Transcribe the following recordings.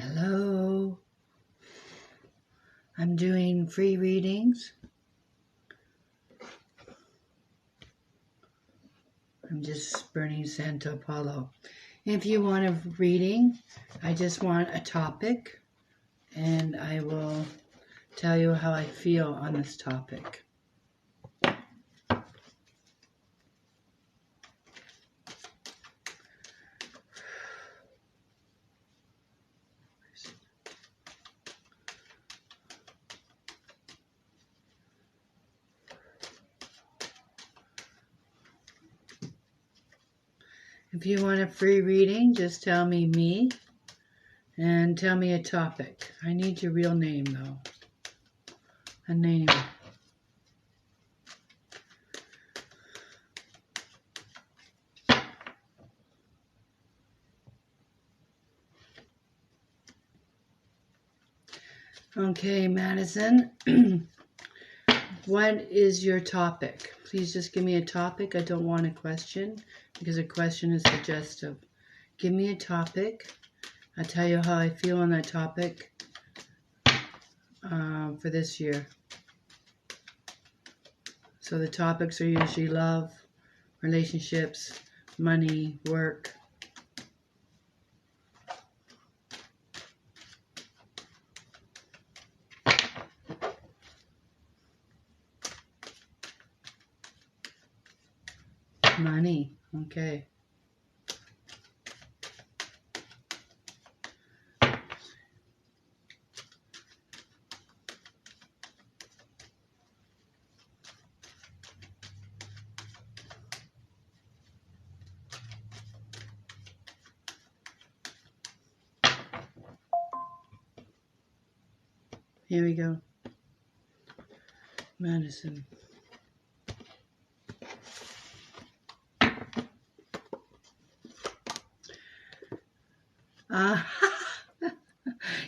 Hello, I'm doing free readings. I'm just burning Santo Paulo. If you want a reading, I just want a topic and I will tell you how I feel on this topic. If you want a free reading, just tell me and tell me a topic. I need your real name though. A name. Okay, Madison. What is your topic? Please just give me a topic. I don't want a question because a question is suggestive. Give me a topic. I'll tell you how I feel on that topic for this year. So the topics are usually love, relationships, money, work. Money, okay. Here we go. Madison.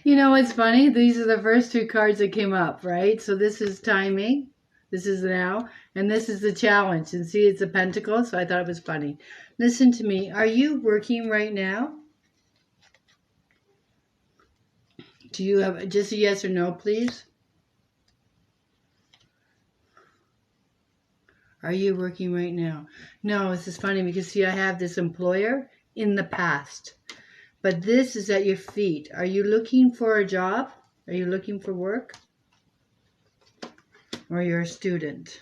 You know what's funny? These are the first two cards that came up, right? So this is timing. This is now. And this is the challenge. And see, it's a pentacle, so I thought it was funny. Listen to me. Are you working right now? Do you have just a yes or no, please? Are you working right now? No, this is funny because, see, I have this employer in the past. But this is at your feet. Are you looking for a job? Are you looking for work? Or you're a student?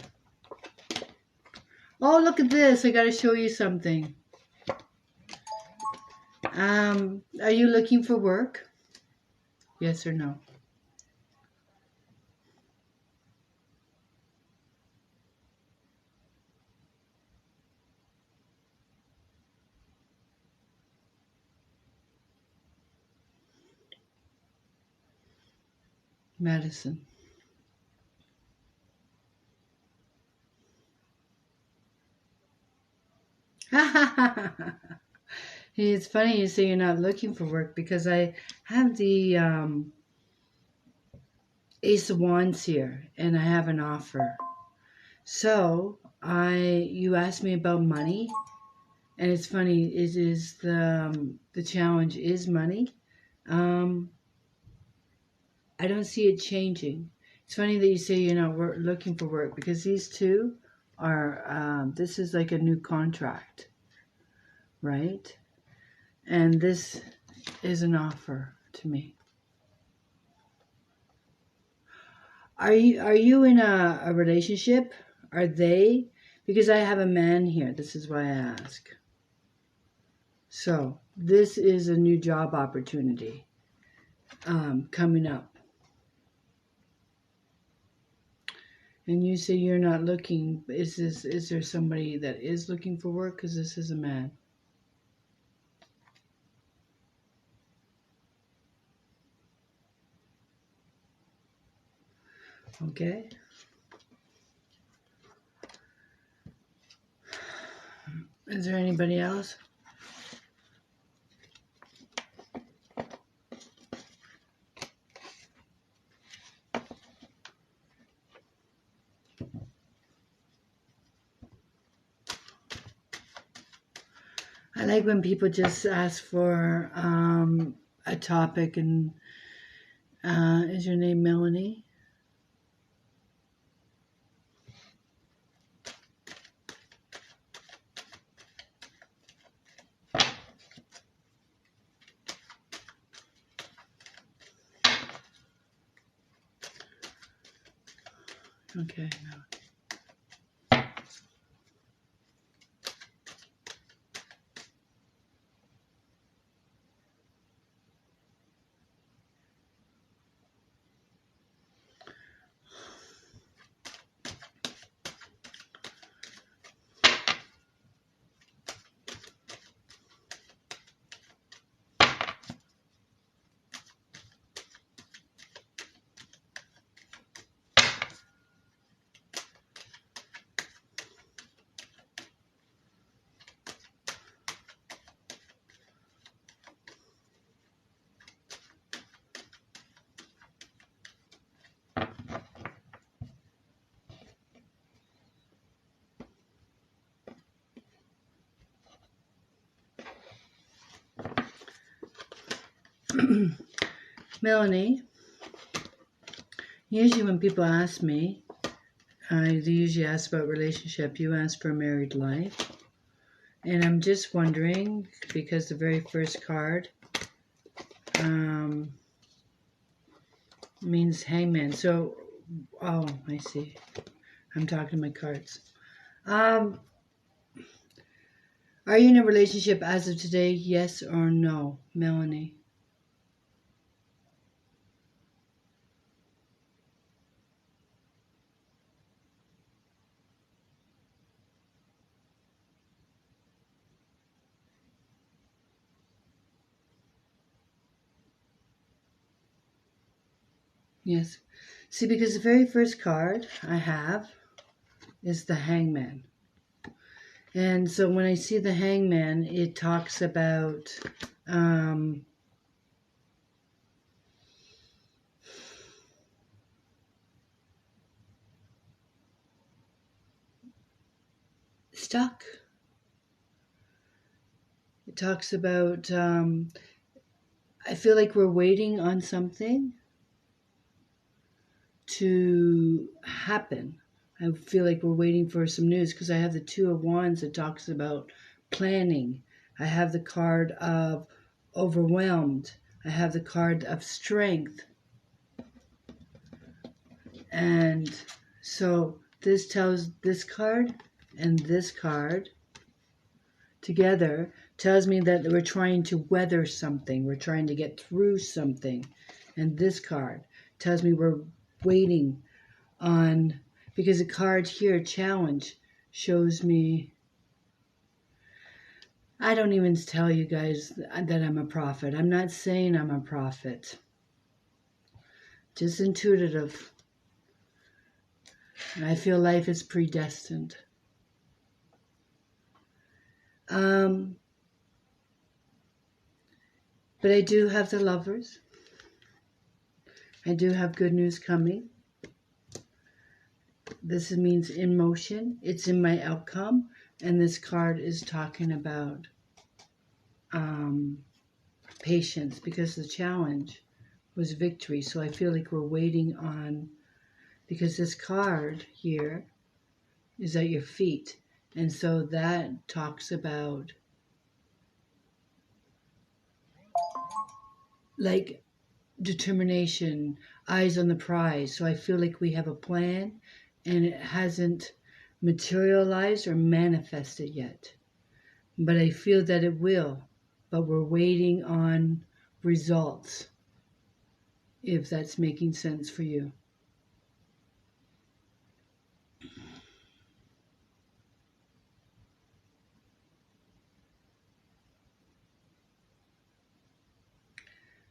Oh, look at this. I got to show you something. Are you looking for work? Yes or no? Madison. It's funny you say you're not looking for work because I have the Ace of Wands here and I have an offer. So you asked me about money, and it's funny. It is the challenge is money. I don't see it changing. It's funny that you say you're not looking for work because these two are. This is like a new contract, right? And this is an offer to me. Are you in a relationship? Are they? Because I have a man here. This is why I ask. So this is a new job opportunity coming up. And you say you're not looking. Is there somebody that is looking for work? Because this is a man. Okay. Is there anybody else? I like when people just ask for a topic. And is your name Melanie? Okay, no. Melanie, usually when people ask me, they usually ask about relationship. You ask for married life. And I'm just wondering, because the very first card means hangman. So, oh, I see. I'm talking to my cards. Are you in a relationship as of today? Yes or no, Melanie? Yes. See, because the very first card I have is the hangman. And so when I see the hangman, it talks about stuck. It talks about, I feel like we're waiting on something to happen. I feel like we're waiting for some news because I have the Two of Wands that talks about planning. I have the card of overwhelmed. I have the card of strength. And so this tells this card and this card together tells me that we're trying to weather something. We're trying to get through something. And this card tells me we're waiting on, because the card here, challenge, shows me, I don't even tell you guys that I'm a prophet. I'm not saying I'm a prophet. Just intuitive. I feel life is predestined. But I do have the Lovers. I do have good news coming. This means in motion. It's in my outcome. And this card is talking about patience, because the challenge was victory. So I feel like we're waiting on, because this card here is at your feet. And so that talks about like determination, eyes on the prize. So I feel like we have a plan and it hasn't materialized or manifested yet. But I feel that it will. But we're waiting on results, if that's making sense for you.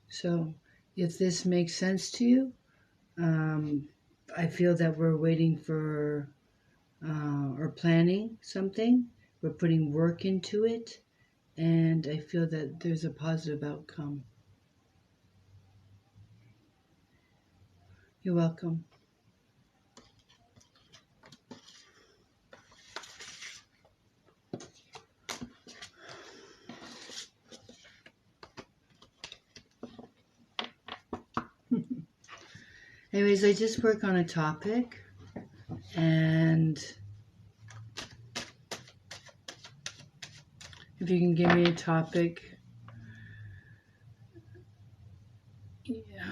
So if this makes sense to you, I feel that we're waiting for or planning something. We're putting work into it, and I feel that there's a positive outcome. You're welcome. Anyways, I just work on a topic, and if you can give me a topic.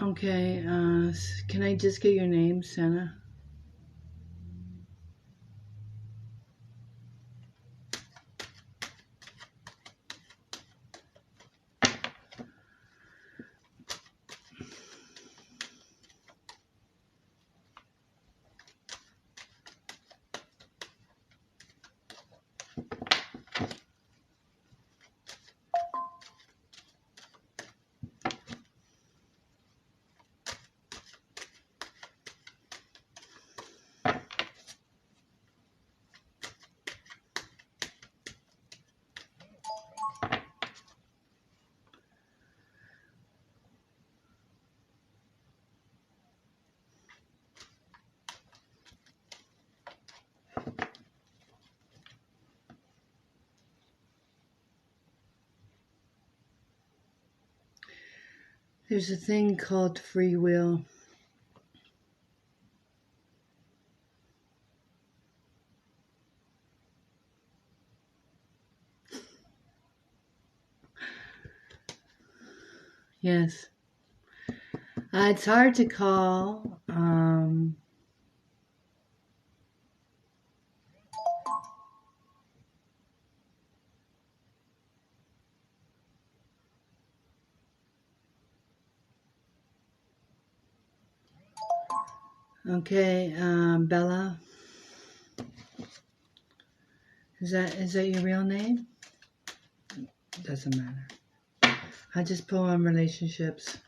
Okay, can I just get your name, Senna? There's a thing called free will. Yes. It's hard to call. Okay, Bella. Is that your real name? Doesn't matter. I just pull on relationships.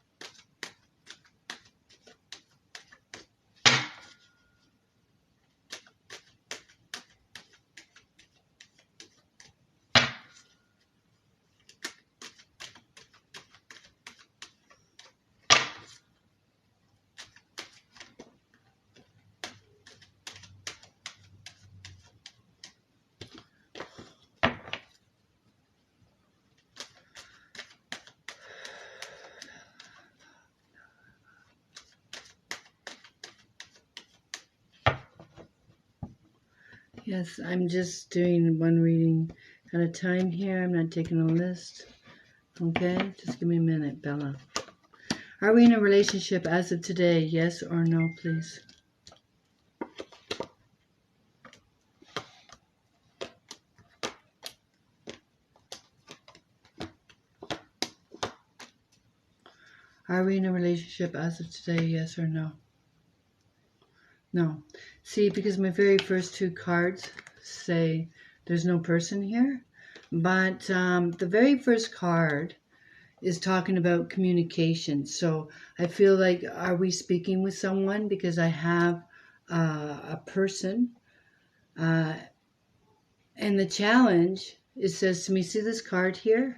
Yes, I'm just doing one reading at a time here. I'm not taking a list. Okay, just give me a minute, Bella. Are we in a relationship as of today? Yes or no, please? Are we in a relationship as of today? Yes or no? No. See, because my very first two cards say there's no person here. But the very first card is talking about communication. So I feel like, are we speaking with someone? Because I have a person. And the challenge, it says to me, see this card here?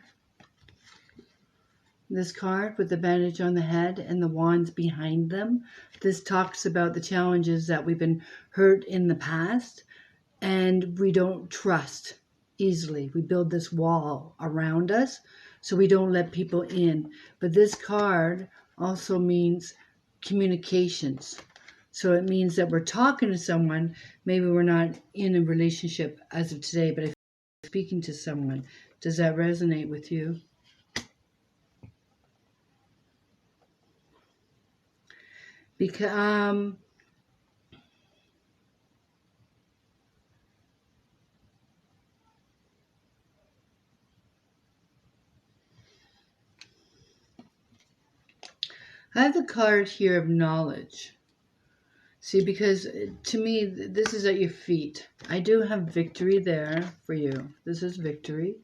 This card with the bandage on the head and the wands behind them. This talks about the challenges that we've been hurt in the past, and we don't trust easily. We build this wall around us so we don't let people in. But this card also means communications. So it means that we're talking to someone. Maybe we're not in a relationship as of today, but if I'm speaking to someone, does that resonate with you? Because I have the card here of knowledge. See, because to me, this is at your feet. I do have victory there for you. This is victory.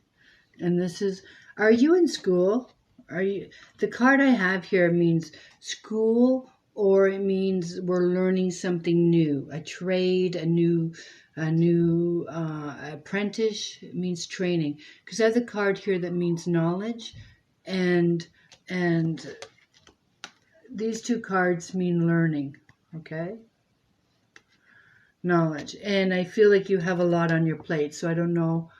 And this is, are you in school? Are you, the card I have here means school, or it means we're learning something new, a trade, a new apprentice. It means training. Because I have the card here that means knowledge, and these two cards mean learning, okay? Knowledge. And I feel like you have a lot on your plate, so I don't know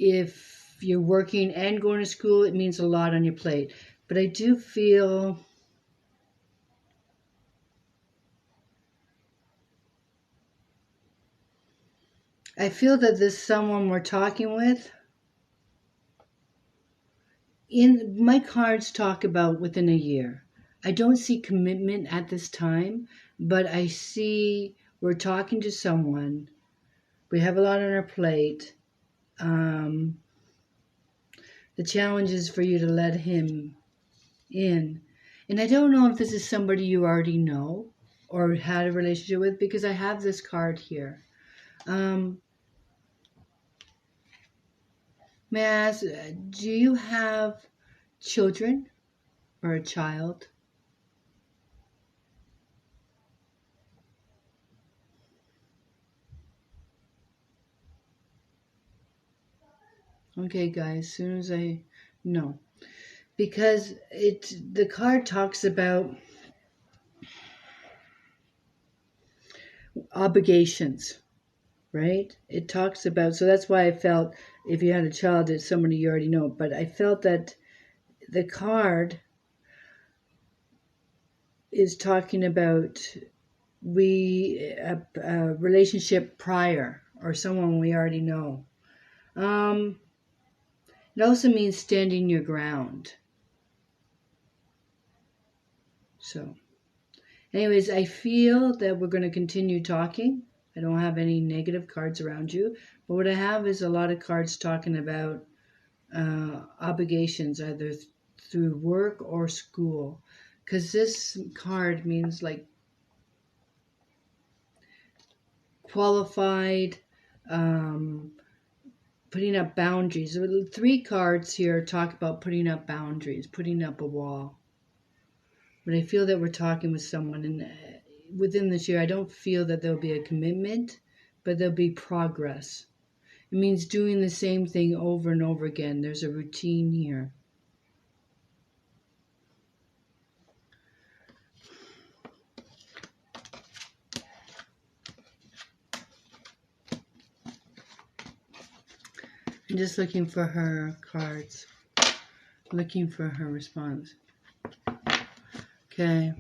if you're working and going to school. It means a lot on your plate. But I do feel I feel that this someone we're talking with, in my cards talk about within a year. I don't see commitment at this time, but I see we're talking to someone. We have a lot on our plate. The challenge is for you to let him in. And I don't know if this is somebody you already know or had a relationship with, because I have this card here. May I ask, do you have children or a child? Okay, guys, as soon as I know. Because the card talks about obligations, right? It talks about, so that's why I felt if you had a child, it's somebody you already know. But I felt that the card is talking about a relationship prior or someone we already know. It also means standing your ground. So, anyways, I feel that we're going to continue talking. I don't have any negative cards around you, but what I have is a lot of cards talking about obligations, either through work or school, because this card means like qualified, putting up boundaries. The 3 cards here talk about putting up boundaries, putting up a wall. But I feel that we're talking with someone, and within this year, I don't feel that there'll be a commitment, but there'll be progress. It means doing the same thing over and over again. There's a routine here. I'm just looking for her cards. Looking for her response. Okay.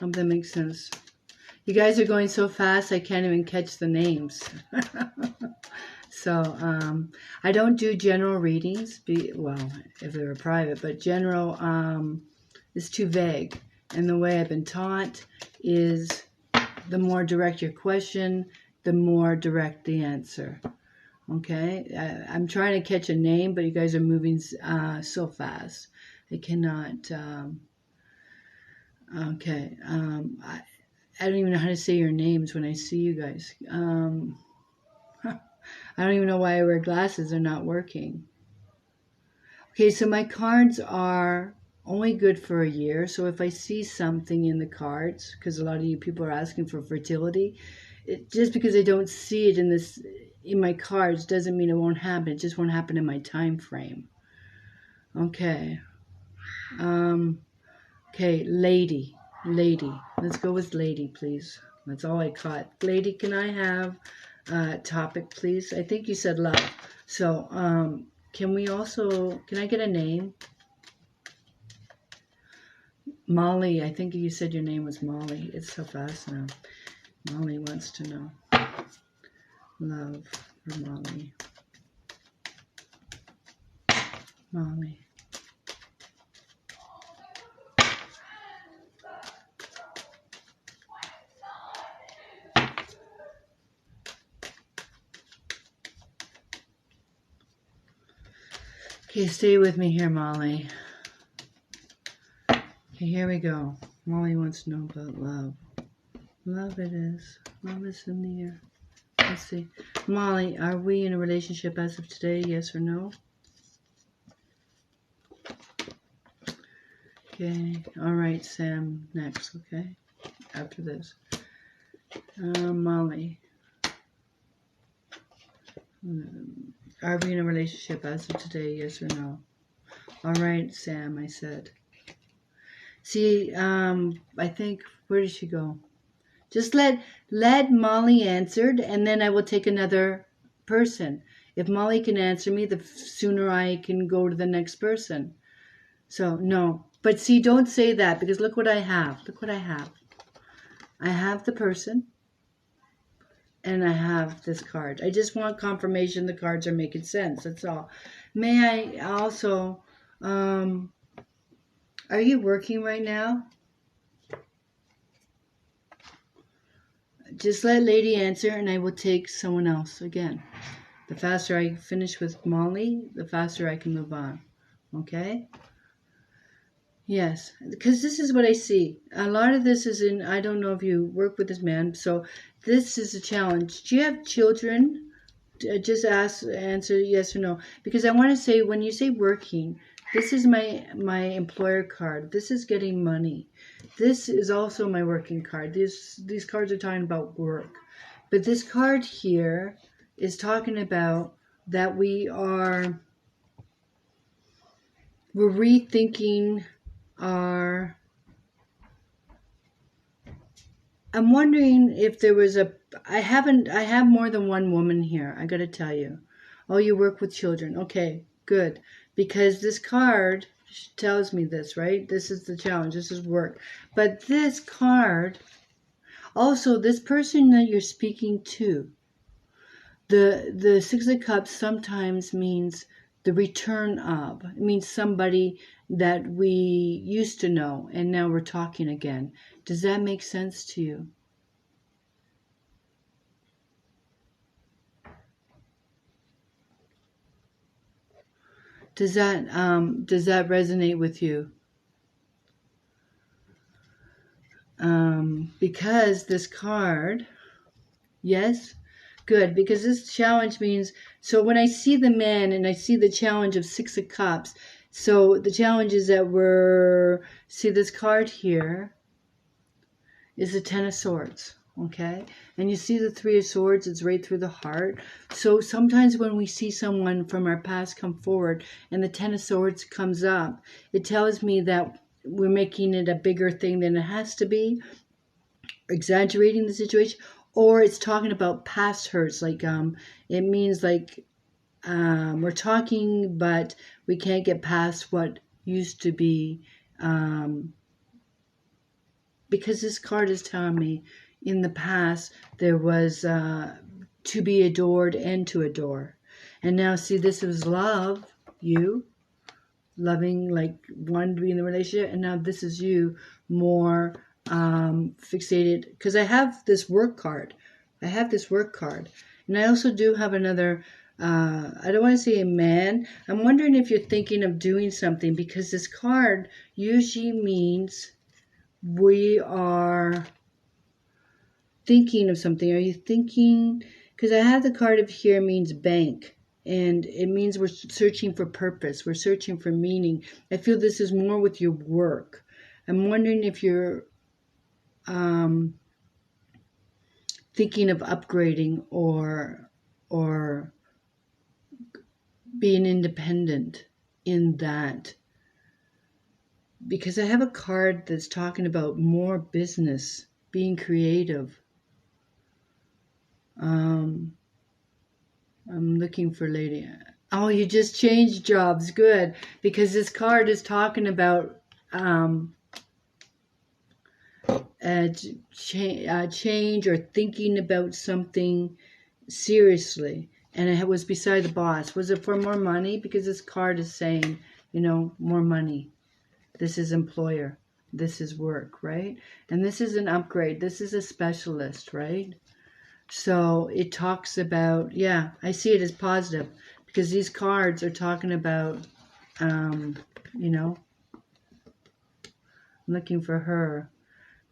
Hope that makes sense. You guys are going so fast, I can't even catch the names. So, I don't do general readings. Well, if they were private, but general is too vague. And the way I've been taught is the more direct your question, the more direct the answer. Okay? I'm trying to catch a name, but you guys are moving so fast. I cannot... okay. I don't even know how to say your names when I see you guys. I don't even know why I wear glasses. They're not working. Okay, so my cards are only good for a year. So if I see something in the cards, because a lot of you people are asking for fertility, just because I don't see it in my cards doesn't mean it won't happen. It just won't happen in my time frame. Okay. Okay, lady. Let's go with lady, please. That's all I caught. Lady, can I have topic, please? I think you said love. So, can I get a name? Molly, I think you said your name was Molly. It's so fast now. Molly wants to know. Love for Molly. Molly. Okay, stay with me here, Molly. Okay, here we go. Molly wants to know about love. Love it is. Love is in the air. Let's see. Molly, are we in a relationship as of today? Yes or no? Okay. All right, Sam, next, okay? After this. Molly. Are we in a relationship as of today? Yes or no? All right, Sam, I said. See, I think, where did she go? Just let Molly answer, and then I will take another person. If Molly can answer me, the sooner I can go to the next person. So, no. But see, don't say that, because look what I have. Look what I have. I have the person, and I have this card. I just want confirmation the cards are making sense. That's all. May I also, are you working right now? Just let Lady answer, and I will take someone else again. The faster I finish with Molly, the faster I can move on. Okay? Yes, because this is what I see. A lot of this is in, I don't know if you work with this man, so this is a challenge. Do you have children? Just answer yes or no. Because I want to say, when you say working, this is my employer card. This is getting money. This is also my working card. These cards are talking about work. But this card here is talking about that we're rethinking our, I'm wondering if there was I have more than one woman here, I gotta tell you. Oh, you work with children. Okay, good. Because this card tells me this, right? This is the challenge, this is work. But this card, also this person that you're speaking to, the Six of Cups sometimes means the return of. It means somebody that we used to know and now we're talking again. Does that make sense to you? Does that resonate with you? Because this card, yes, good, because this challenge means, so when I see the man and I see the challenge of Six of Cups, so the challenge is that see this card here is the Ten of Swords, okay? And you see the Three of Swords, it's right through the heart. So sometimes when we see someone from our past come forward and the Ten of Swords comes up, it tells me that we're making it a bigger thing than it has to be, exaggerating the situation, or it's talking about past hurts, like it means like we're talking but we can't get past what used to be, because this card is telling me in the past there was to be adored and to adore, and now see, this is love, you loving, like one to be in the relationship, and now this is you more fixated, because I have this work card. And I also do have another, I don't want to say a man. I'm wondering if you're thinking of doing something, because this card usually means we are thinking of something. Are you thinking? Because I have the card of here means bank. And it means we're searching for purpose. We're searching for meaning. I feel this is more with your work. I'm wondering if you're thinking of upgrading or being independent in that. Because I have a card that's talking about more business, being creative. I'm looking for lady. Oh, you just changed jobs. Good. Because this card is talking about change or thinking about something seriously. And it was beside the boss. Was it for more money? Because this card is saying, more money. This is employer. This is work, right? And this is an upgrade. This is a specialist, right? So it talks about, yeah, I see it as positive, because these cards are talking about, I'm looking for her.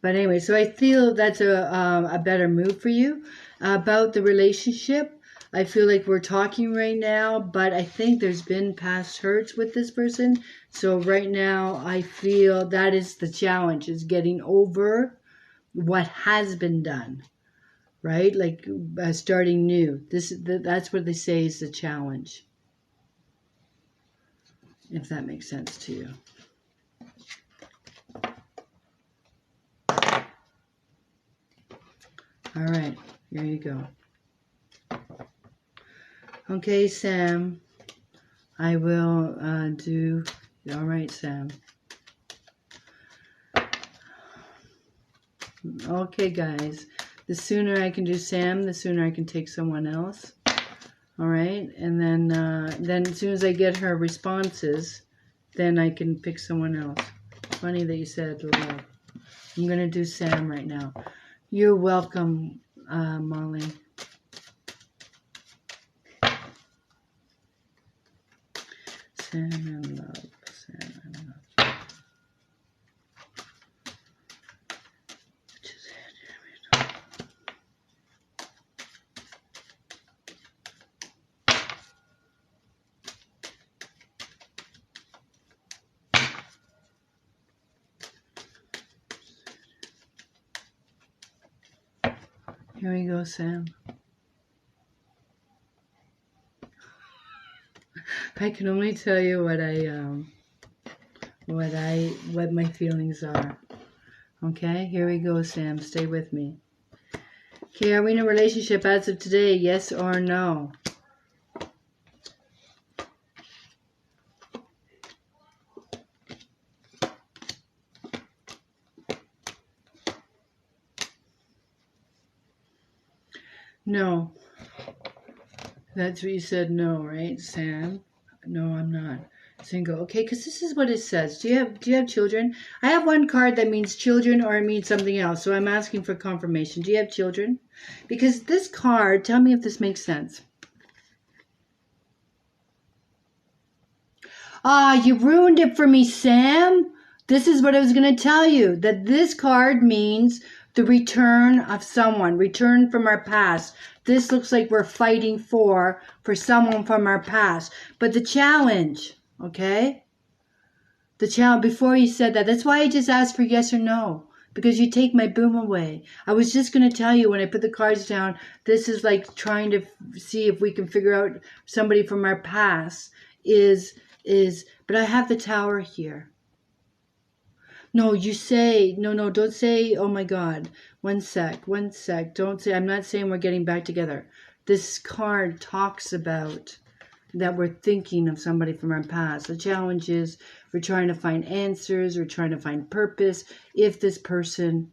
But anyway, so I feel that's a better move for you. About the relationship, I feel like we're talking right now, but I think there's been past hurts with this person. So right now, I feel that is the challenge, is getting over what has been done. Right? Like starting new. That's what they say is the challenge. If that makes sense to you. All right. Here you go. Okay, Sam. I will do... All right, Sam. Okay, guys. The sooner I can do Sam, the sooner I can take someone else. All right, and then as soon as I get her responses, then I can pick someone else. Funny that you said love. I'm going to do Sam right now. You're welcome, Molly. Sam and love. Sam and love. Which is it? Here we go, Sam. I can only tell you what my feelings are. Okay, here we go, Sam. Stay with me. Okay, are we in a relationship as of today? Yes or no? No. That's what you said, no, right, Sam? No, I'm not. Single. Okay, because this is what it says. Do you have children? I have one card that means children or it means something else. So I'm asking for confirmation. Do you have children? Because this card, tell me if this makes sense. Ah, you ruined it for me, Sam. This is what I was going to tell you. That this card means the return of someone. Return from our past. This looks like we're fighting for someone from our past. But the challenge, okay? The challenge, before you said that, that's why I just asked for yes or no. Because you take my boom away. I was just going to tell you when I put the cards down, this is like trying to see if we can figure out somebody from our past but I have the Tower here. No, you say, no, don't say, oh my God. One sec. Don't say, I'm not saying we're getting back together. This card talks about that we're thinking of somebody from our past. The challenge is we're trying to find answers, we're trying to find purpose. If this person,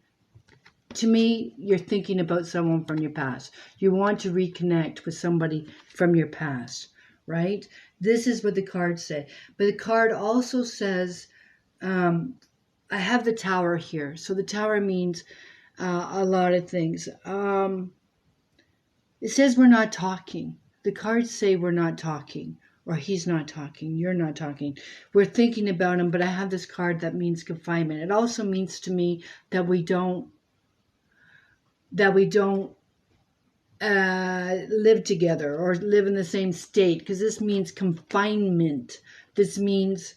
to me, you're thinking about someone from your past. You want to reconnect with somebody from your past, right? This is what the cards say. But the card also says, I have the Tower here. So the Tower means a lot of things. It says we're not talking. The cards say we're not talking. Or he's not talking. You're not talking. We're thinking about him, but I have this card that means confinement. It also means to me that we don't live together or live in the same state, because this means confinement. This means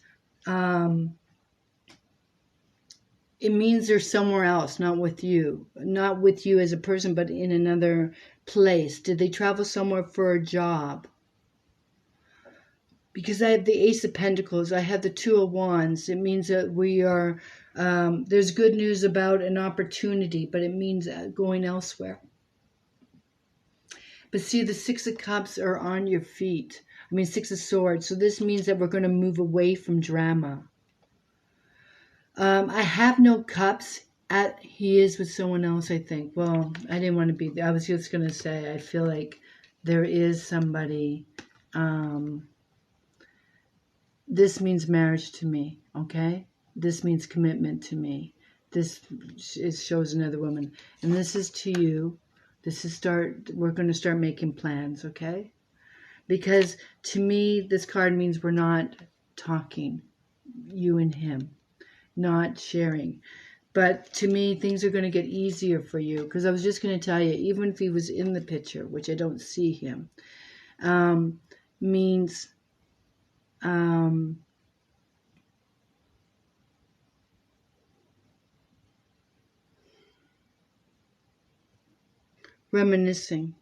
it means they're somewhere else, not with you as a person, but in another place. Did they travel somewhere for a job? Because I have the Ace of Pentacles, I have the Two of Wands. It means that we are, there's good news about an opportunity, but it means going elsewhere. But see, the Six of Cups are on your feet. I mean, Six of Swords. So this means that we're going to move away from drama. I have no cups. He is with someone else, I think. Well, I didn't want to be there. I was just going to say, I feel like there is somebody. This means marriage to me, okay? This means commitment to me. This shows another woman. And this is to you. We're going to start making plans, okay? Because to me, this card means we're not talking, you and him, not sharing. But to me, things are going to get easier for you. Because I was just going to tell you, even if he was in the picture, which I don't see him, means reminiscing.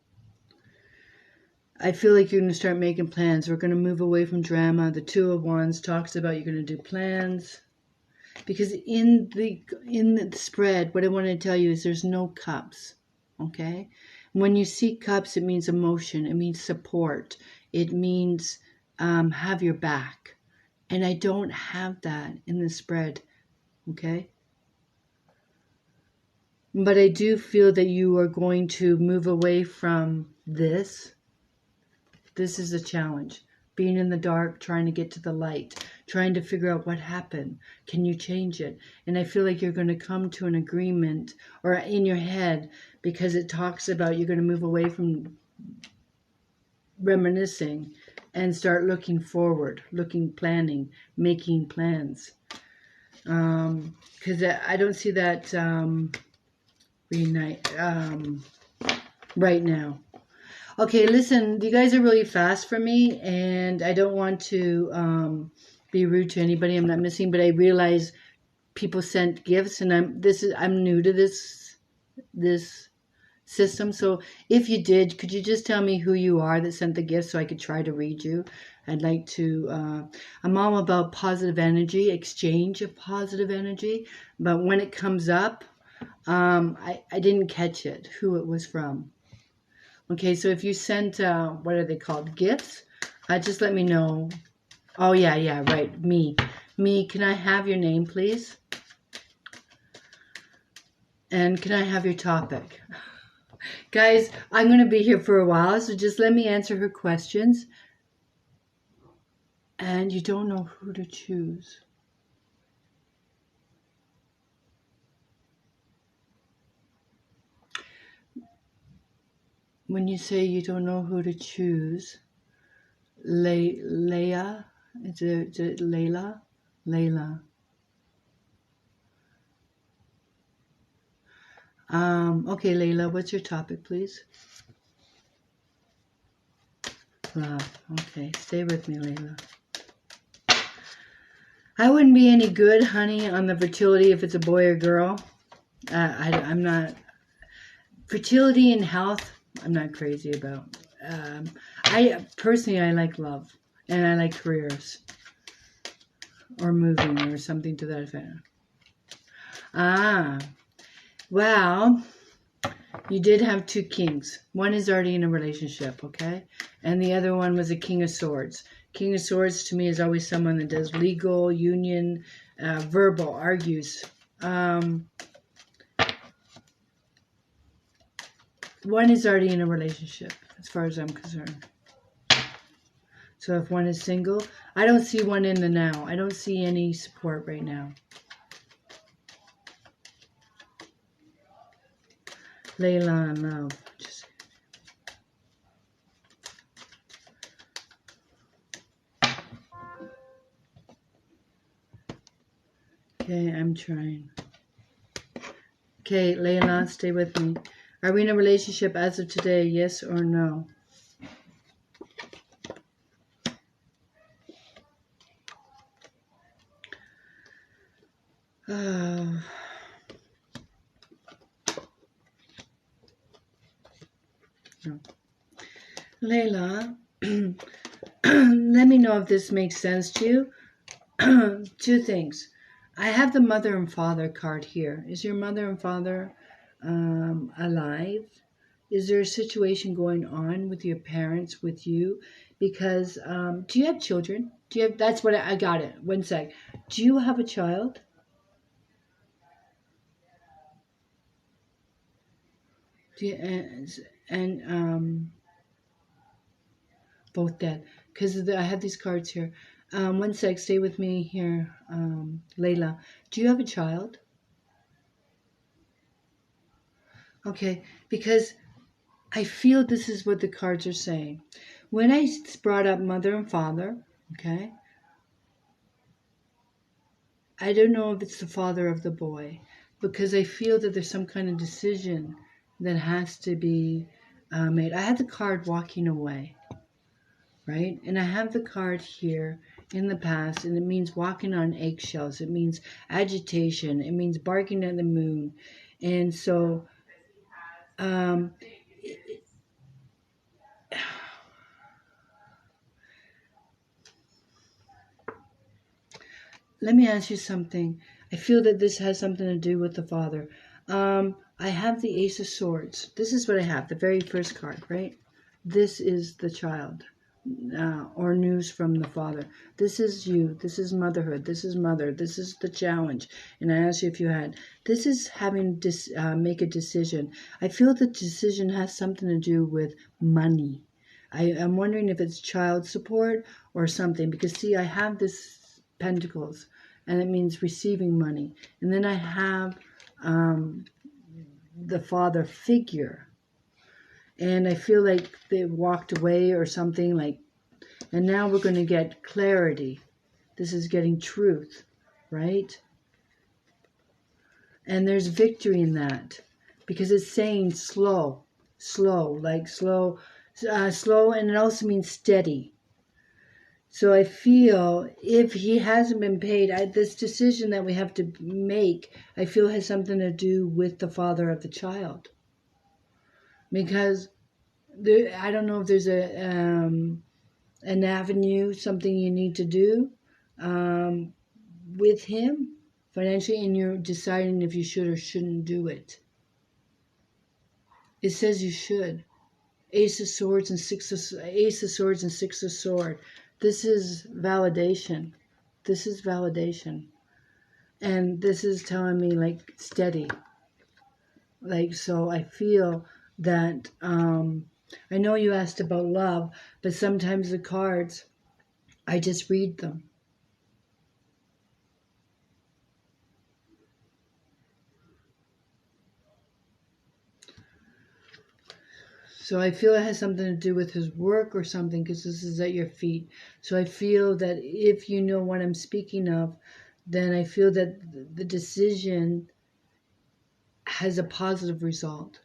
I feel like you're going to start making plans. We're going to move away from drama. The Two of Wands talks about you're going to do plans. Because in the spread, what I want to tell you is there's no cups, okay? When you see cups, it means emotion. It means support. It means have your back. And I don't have that in the spread, okay? But I do feel that you are going to move away from this. This is a challenge. Being in the dark, trying to get to the light, trying to figure out what happened. Can you change it? And I feel like you're going to come to an agreement, or in your head, because it talks about you're going to move away from reminiscing and start looking forward, planning, making plans. Because I don't see that right now. Okay, listen, you guys are really fast for me, and I don't want to be rude to anybody. I'm not missing, but I realize people sent gifts, and I'm new to this system. So if you did, could you just tell me who you are that sent the gift so I could try to read you? I'd like to. I'm all about positive energy, exchange of positive energy, but when it comes up, I didn't catch it, who it was from. Okay, so if you sent, what are they called, gifts, just let me know. Oh, yeah, right, me. Me, can I have your name, please? And can I have your topic? Guys, I'm going to be here for a while, so just let me answer her questions. And you don't know who to choose. When you say you don't know who to choose, Leia, is it Layla? Layla. Okay, Layla, what's your topic, please? Love. Okay, stay with me, Layla. I wouldn't be any good, honey, on the fertility if it's a boy or girl. I'm not. Fertility and health, I'm not crazy about. I like love, and I like careers, or moving, or something to that effect. Well, you did have two kings. One is already in a relationship, okay? And the other one was a king of swords. King of swords to me is always someone that does legal, union, verbal, argues. One is already in a relationship, as far as I'm concerned. So if one is single, I don't see one in the now. I don't see any support right now. Layla and love. Okay, I'm trying. Okay, Layla, stay with me. Are we in a relationship as of today, yes or no? No. Layla, let me know if this makes sense to you. Two things. I have the mother and father card here. Is your mother and father alive? Is there a situation going on with your parents, with you? Because, do you have children? That's what I got it. One sec. Do you have a child? Do you, and both dead. Because I have these cards here. One sec, stay with me here, Layla. Do you have a child? Okay, because I feel this is what the cards are saying. When I brought up mother and father, okay, I don't know if it's the father of the boy, because I feel that there's some kind of decision that has to be made. I had the card walking away, right? And I have the card here in the past, and it means walking on eggshells. It means agitation. It means barking at the moon. And so, let me ask you something. I feel that this has something to do with the father. I have the Ace of Swords. This is what I have, the very first card, right? This is the child. or news from the Father. This is you. This is motherhood. This is mother. This is the challenge. And I asked you if you had. This is having to make a decision. I feel the decision has something to do with money. I'm wondering if it's child support or something. Because see, I have this Pentacles, and it means receiving money. And then I have the father figure. And I feel like they walked away or something, like, and now we're going to get clarity. This is getting truth, right? And there's victory in that, because it's saying slow, like slow, and it also means steady. So I feel if he hasn't been paid, this decision that we have to make, I feel has something to do with the father of the child. Because I don't know if there's an avenue, something you need to do with him financially, and you're deciding if you should or shouldn't do it. It says you should. Ace of Swords and Six of Sword. This is validation. This is validation. And this is telling me, like, steady. Like, so I feel that, I know you asked about love, but sometimes the cards, I just read them. So I feel it has something to do with his work or something, because this is at your feet. So I feel that if you know what I'm speaking of, then I feel that the decision has a positive result.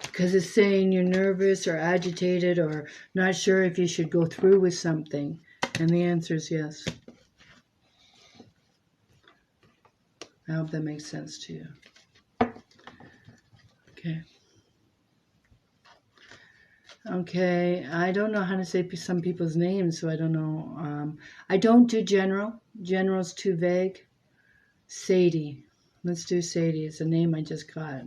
Because it's saying you're nervous or agitated or not sure if you should go through with something. And the answer is yes. I hope that makes sense to you. Okay. Okay, I don't know how to say some people's names, so I don't know. I don't do general. General's too vague. Sadie. Let's do Sadie. It's a name I just got.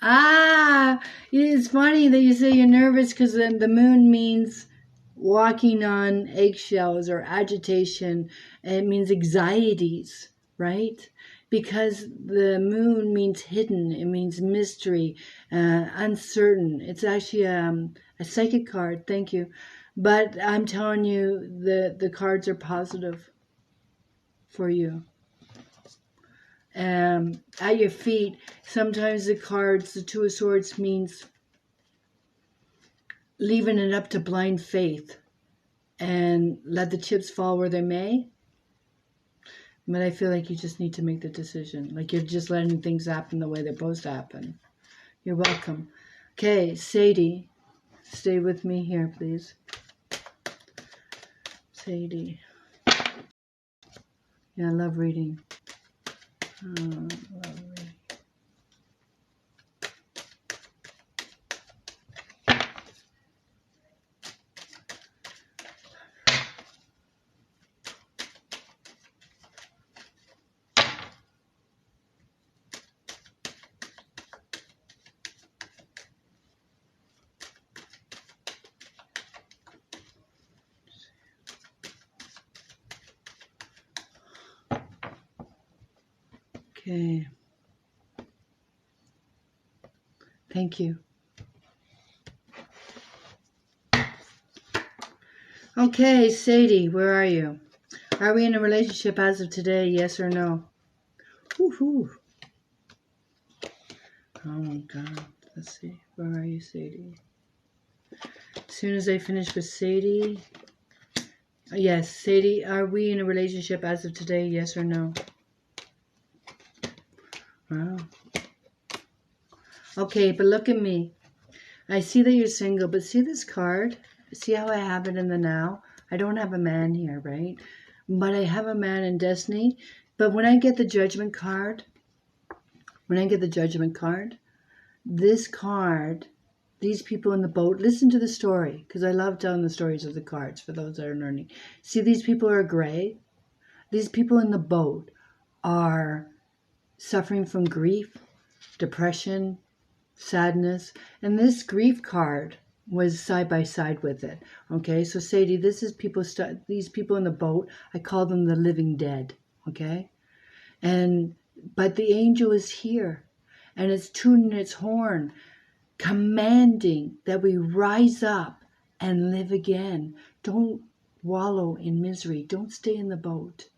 Ah, it's funny that you say you're nervous, because then the moon means walking on eggshells or agitation. It means anxieties, right? Because the moon means hidden. It means mystery, uncertain. It's actually a psychic card. Thank you. But I'm telling you, the cards are positive for you. At your feet, sometimes the cards, the Two of Swords, means leaving it up to blind faith and let the chips fall where they may. But I feel like you just need to make the decision. Like you're just letting things happen the way they're supposed to happen. You're welcome. Okay, Sadie, stay with me here, please. Sadie. Yeah, I love reading. Love reading. Okay. Thank you. Okay, Sadie, where are you? Are we in a relationship as of today, yes or no? Woohoo. Oh, God. Let's see. Where are you, Sadie? As soon as I finish with Sadie. Yes, Sadie, are we in a relationship as of today, yes or no? Wow. Okay, but look at me. I see that you're single, but see this card? See how I have it in the now? I don't have a man here, right? But I have a man in destiny. But when I get the judgment card, this card, these people in the boat, listen to the story, because I love telling the stories of the cards for those that are learning. See, these people are gray. These people in the boat are suffering from grief. depression, sadness, and this grief card was side by side with it. Okay, so Sadie, this is these people in the boat. I call them the living dead. Okay, but the angel is here, and it's tooting its horn, commanding that we rise up and live again. Don't wallow in misery. Don't stay in the boat,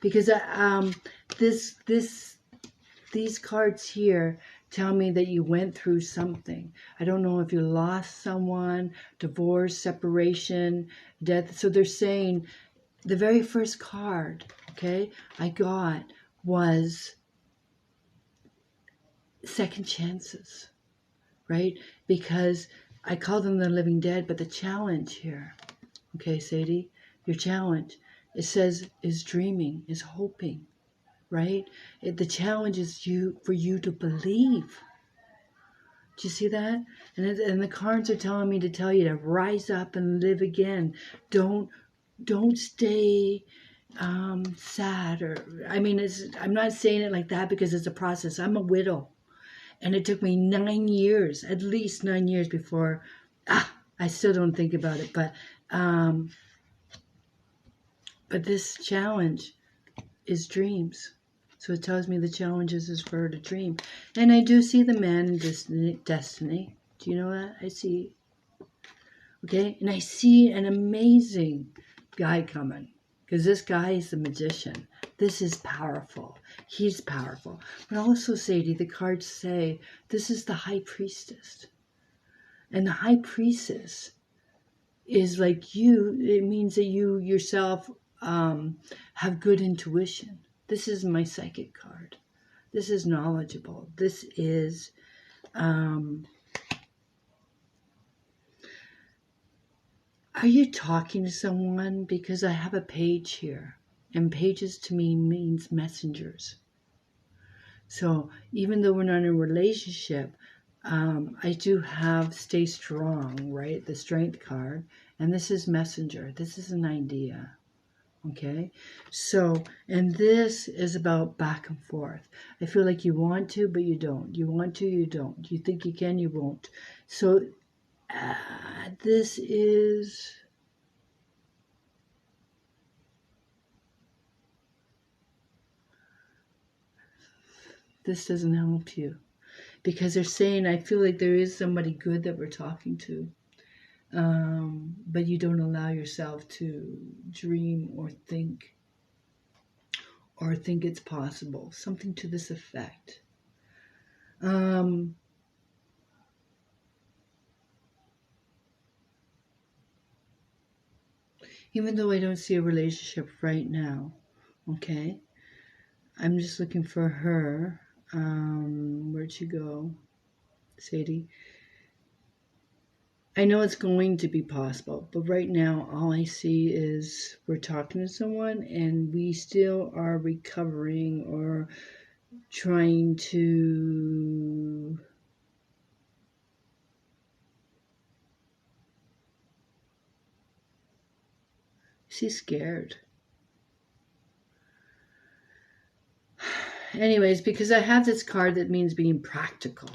because these cards here tell me that you went through something. I don't know if you lost someone, divorce, separation, death. So they're saying the very first card, okay, I got was second chances, right? Because I call them the living dead, but the challenge here, okay, Sadie, your challenge, it says is dreaming, is hoping, right? The challenge is for you to believe. Do you see that? And the cards are telling me to tell you to rise up and live again. Don't stay sad, or I mean, I'm not saying it like that because it's a process. I'm a widow, and it took me 9 years, at least 9 years before. I still don't think about it, but this challenge is dreams. So it tells me the challenges is for her to dream. And I do see the man in destiny. Do you know that? I see. Okay? And I see an amazing guy coming. Because this guy is the magician. This is powerful. He's powerful. But also, Sadie, the cards say this is the high priestess. And the high priestess is like you. It means that you yourself have good intuition. This is my psychic card. This is knowledgeable. This is are you talking to someone? Because I have a page here, and pages to me means messengers. So even though we're not in a relationship, I do have stay strong, right? The strength card, and this is messenger. This is an idea. Okay, so, and this is about back and forth. I feel like you want to, but you don't. You want to, you don't. You think you can, you won't. So, this doesn't help you. Because they're saying, I feel like there is somebody good that we're talking to. But you don't allow yourself to dream or think it's possible. Something to this effect. Even though I don't see a relationship right now, okay? I'm just looking for her. Where'd she go? Sadie. I know it's going to be possible, but right now all I see is we're talking to someone and we still are recovering or trying to she's scared. Anyways, because I have this card that means being practical.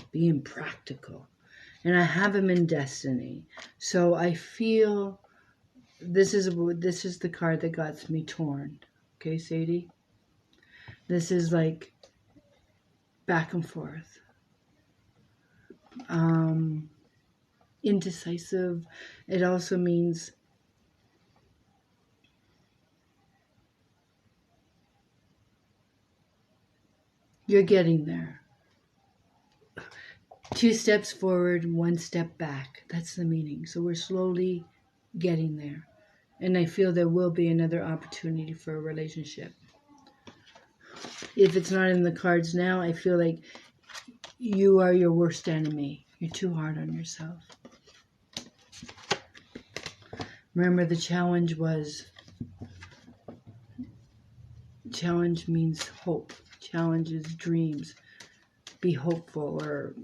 And I have him in destiny. So I feel this is the card that got me torn. Okay, Sadie? This is like back and forth. Indecisive. It also means you're getting there. 2 steps forward, 1 step back. That's the meaning. So we're slowly getting there. And I feel there will be another opportunity for a relationship. If it's not in the cards now, I feel like you are your worst enemy. You're too hard on yourself. Remember, the challenge means hope. Challenge is dreams. Be hopeful or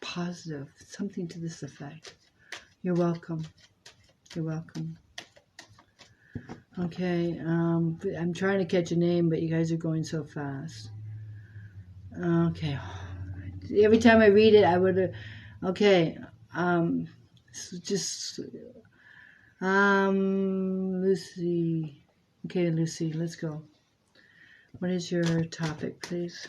positive. Something to this effect. You're welcome. You're welcome. Okay, I'm trying to catch a name, but you guys are going so fast. Okay, Every time I read it, I would. Okay. So just Lucy. Okay, Lucy, let's go. What is your topic, please?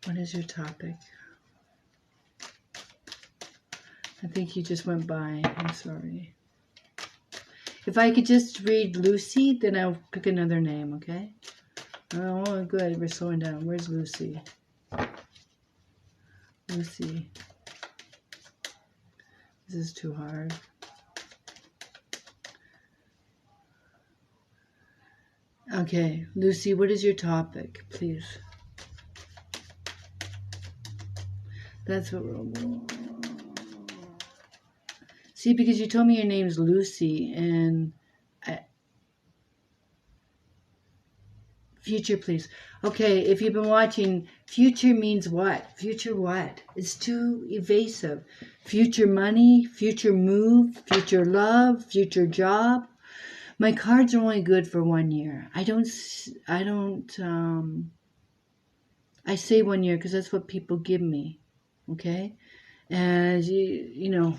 What is your topic? I think you just went by. I'm sorry. If I could just read Lucy, then I'll pick another name, okay? Oh, good. We're slowing down. Where's Lucy? Lucy. This is too hard. Okay, Lucy, what is your topic, please? That's what we're... See, because you told me your name's Lucy, and... Future, please. Okay, if you've been watching, future means what? Future what? It's too evasive. Future money, future move, future love, future job. My cards are only good for 1 year. I say 1 year because that's what people give me. Okay? And you know.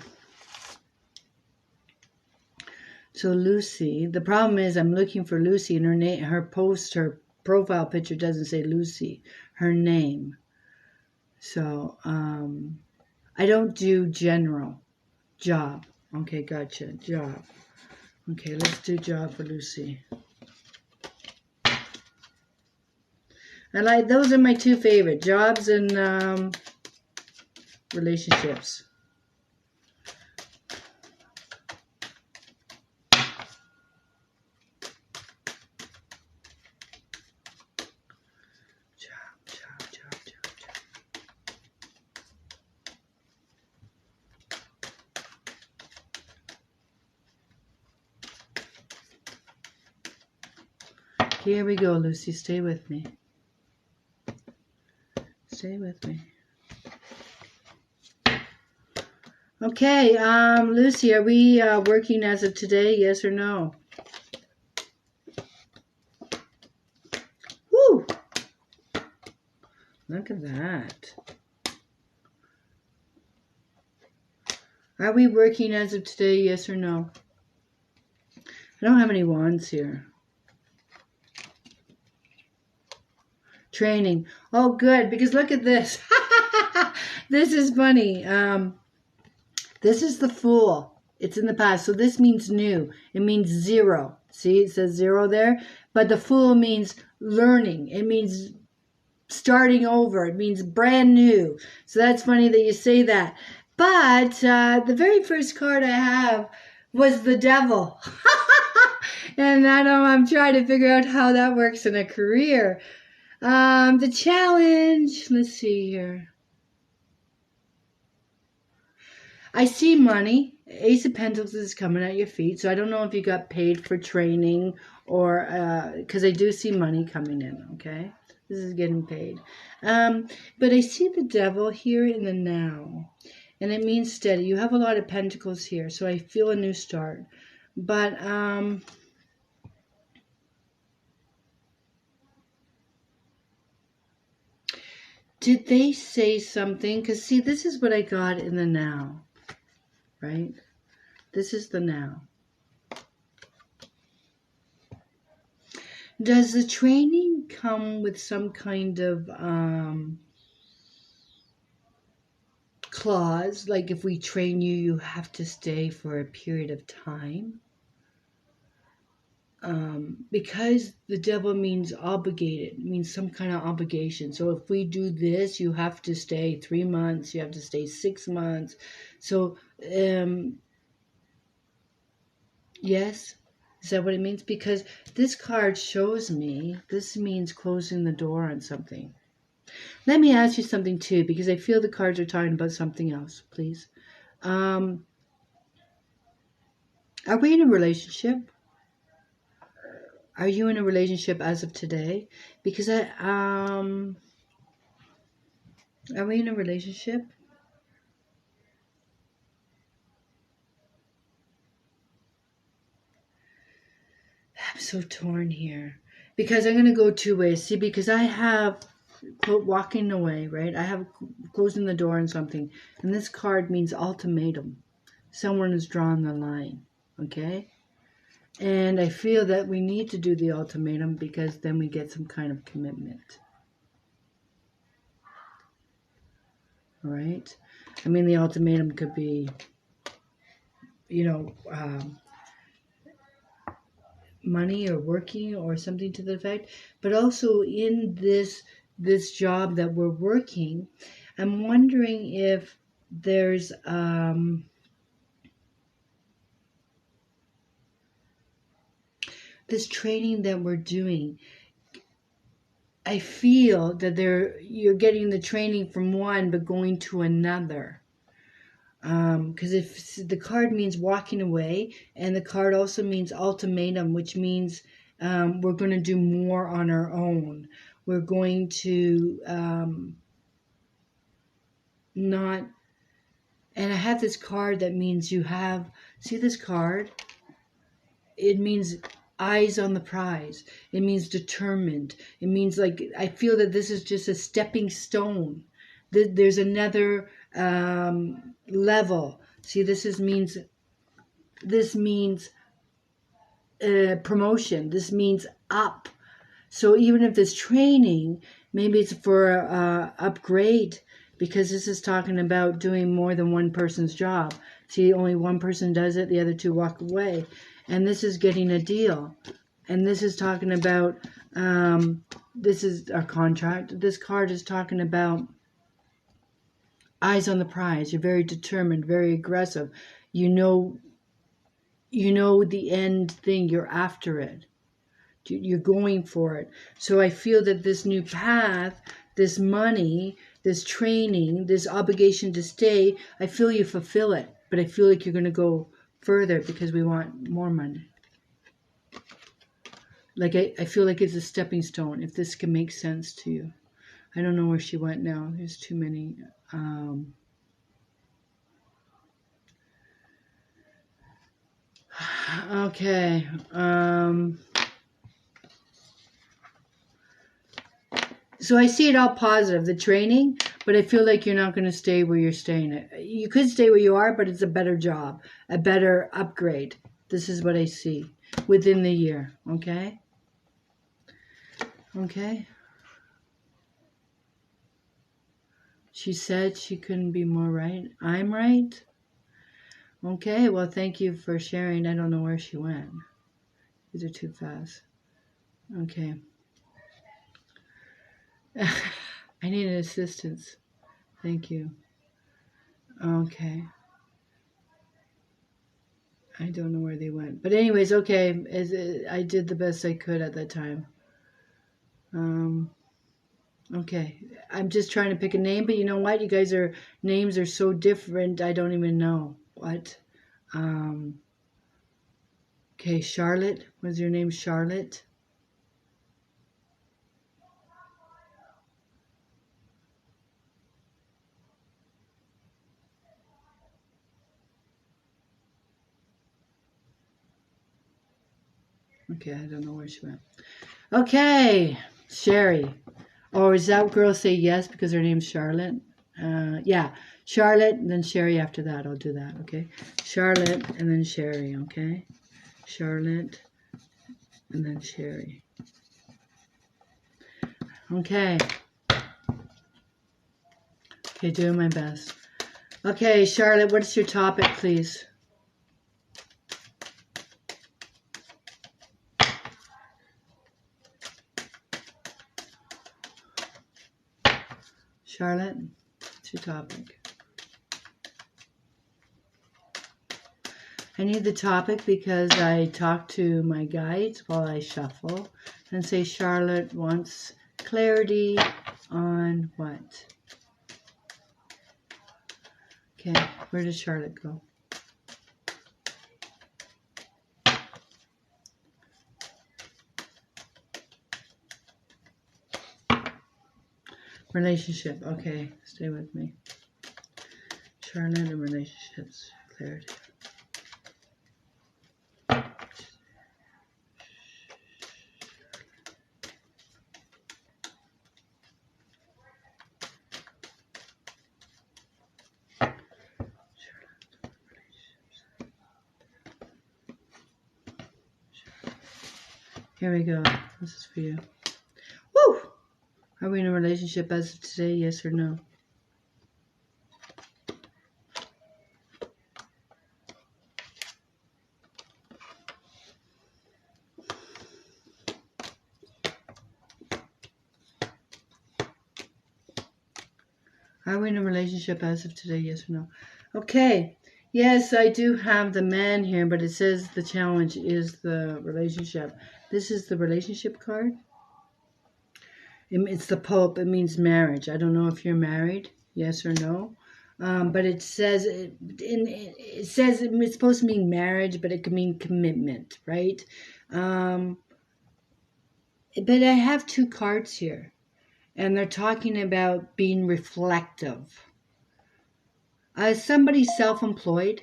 So Lucy, the problem is I'm looking for Lucy and her name, her profile picture doesn't say Lucy, her name. So, I don't do general. Job. Okay, gotcha. Job. Okay, let's do job for Lucy. Those are my two favorite, jobs and relationships. Here we go, Lucy. Stay with me. Stay with me. Okay, Lucy, are we working as of today? Yes or no? Woo! Look at that. Are we working as of today? Yes or no? I don't have any wands here. Training. Oh, good, because look at this. This is funny. This is the Fool. It's in the past, so this means new. It means zero. See, it says zero there. But the Fool means learning. It means starting over. It means brand new. So that's funny that you say that. But the very first card I have was the Devil. And I'm trying to figure out how that works in a career. The challenge, let's see here. I see money. Ace of Pentacles is coming at your feet. So I don't know if you got paid for training or, because I do see money coming in, okay? This is getting paid. But I see the Devil here in the now. And it means steady. You have a lot of pentacles here. So I feel a new start. But, did they say something? Because, see, this is what I got in the now, right? This is the now. Does the training come with some kind of clause? Like if we train you, you have to stay for a period of time? Because the Devil means obligated, means some kind of obligation. So if we do this, you have to stay 3 months, you have to stay 6 months. So, yes, is that what it means? Because this card shows me, this means closing the door on something. Let me ask you something too, because I feel the cards are talking about something else, please. Are we in a relationship? Are you in a relationship as of today? Because are we in a relationship? I'm so torn here. Because I'm going to go two ways. See, because I have walking away, right? I have closing the door on something. And this card means ultimatum. Someone has drawn the line, okay? And I feel that we need to do the ultimatum because then we get some kind of commitment. All right? I mean, the ultimatum could be, you know, money or working or something to the effect. But also in this job that we're working, I'm wondering if there's this training that we're doing. I feel that you're getting the training from one but going to another. Because if the card means walking away, and the card also means ultimatum, which means we're going to do more on our own. We're going to not. And I have this card that means you have. See this card? It means eyes on the prize. It means determined. It means like I feel that this is just a stepping stone. There's another level. See, this means promotion. This means up. So even if this training, maybe it's for upgrade, because this is talking about doing more than one person's job. See, only one person does it, the other two walk away. And this is getting a deal. And this is talking about, this is our contract. This card is talking about eyes on the prize. You're very determined, very aggressive. You know the end thing. You're after it. You're going for it. So I feel that this new path, this money, this training, this obligation to stay, I feel you fulfill it. But I feel like you're going to go further because we want more money. Like I feel like it's a stepping stone, if this can make sense to you. I don't know where she went now. There's too many. Okay. So I see it all positive, the training, but I feel like you're not going to stay where you're staying. You could stay where you are, but it's a better job, a better upgrade. This is what I see within the year, okay? Okay. She said she couldn't be more right. I'm right? Okay, well, thank you for sharing. I don't know where she went. These are too fast. Okay. I need an assistance. Thank you. Okay. I don't know where they went. But anyways, okay. I did the best I could at that time. Okay. I'm just trying to pick a name, but you know what? You guys names are so different, I don't even know. What? Okay, Charlotte. Was your name Charlotte? Okay, I don't know where she went. Okay, Sherry. Or is that girl say yes because her name's Charlotte? Yeah, Charlotte and then Sherry after that. I'll do that, okay? Charlotte and then Sherry, okay? Charlotte and then Sherry. Okay. Okay, doing my best. Okay, Charlotte, what's your topic, please? Charlotte, what's your topic? I need the topic because I talk to my guides while I shuffle and say Charlotte wants clarity on what? Okay, where does Charlotte go? Relationship, okay, stay with me. Charlotte and relationships, clarity. Here we go. This is for you. Woo! Are we in a relationship as of today? Yes or no? Are we in a relationship as of today? Yes or no? Okay. Yes, I do have the man here, but it says the challenge is the relationship. This is the relationship card. It's the Pope. It means marriage. I don't know if you're married. Yes or no? But it says it says it's supposed to mean marriage, but it could mean commitment, right? But I have two cards here, and they're talking about being reflective. Somebody self-employed.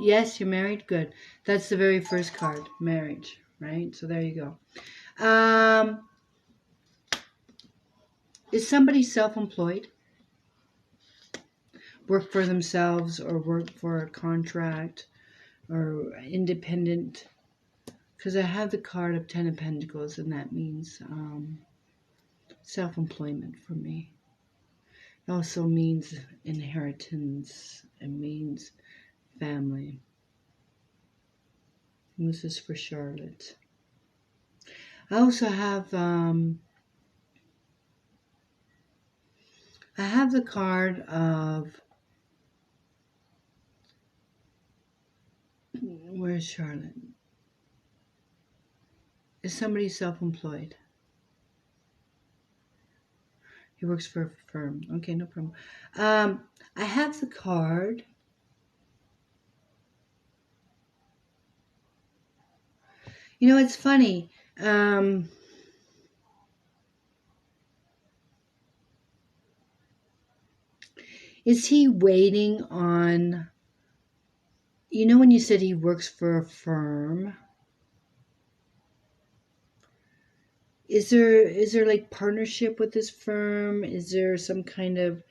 Yes, you're married. Good. That's the very first card, marriage, right? So there you go. Is somebody self-employed? Work for themselves or work for a contract or independent? Because I have the card of Ten of Pentacles, and that means self-employment for me. It also means inheritance. It means family. And this is for Charlotte. I also have the card of, where's Charlotte? Is somebody self-employed? He works for a firm. Okay, no problem. I have the card. You know, it's funny. Is he waiting on, you know, when you said he works for a firm, is there like partnership with this firm? Is there some kind of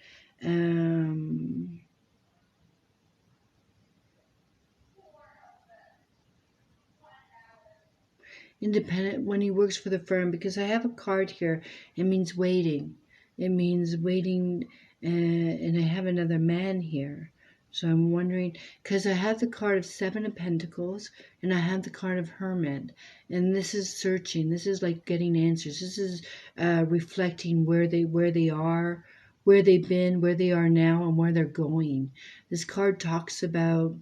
independent when he works for the firm? Because I have a card here. It means waiting. It means waiting, and I have another man here. So I'm wondering, because I have the card of Seven of Pentacles, and I have the card of Hermit, and this is searching. This is like getting answers. This is reflecting where they are, where they've been, where they are now, and where they're going. This card talks about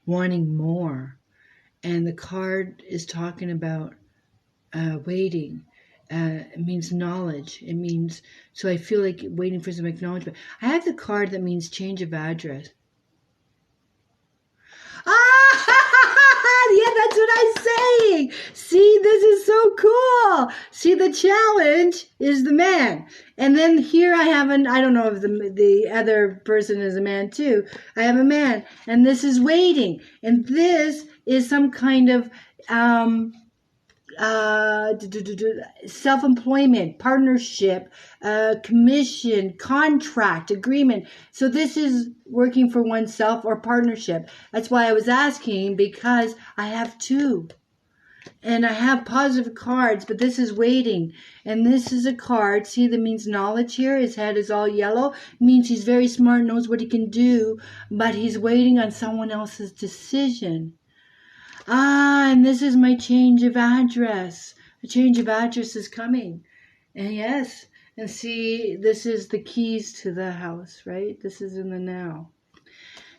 wanting more, and the card is talking about waiting. It means knowledge. It means, so I feel like waiting for some acknowledgement. I have the card that means change of address. Ah, yeah, that's what I'm saying. See, this is so cool. See, the challenge is the man. And then here I have I don't know if the other person is a man too. I have a man, and this is waiting. And this is some kind of self-employment, partnership, commission, contract, agreement. So this is working for oneself or partnership. That's why I was asking, because I have two. And I have positive cards, but this is waiting. And this is a card, see, that means knowledge here. His head is all yellow. It means he's very smart, knows what he can do, but he's waiting on someone else's decision. And this is my change of address. A change of address is coming. And yes, and see, this is the keys to the house, right? This is in the now.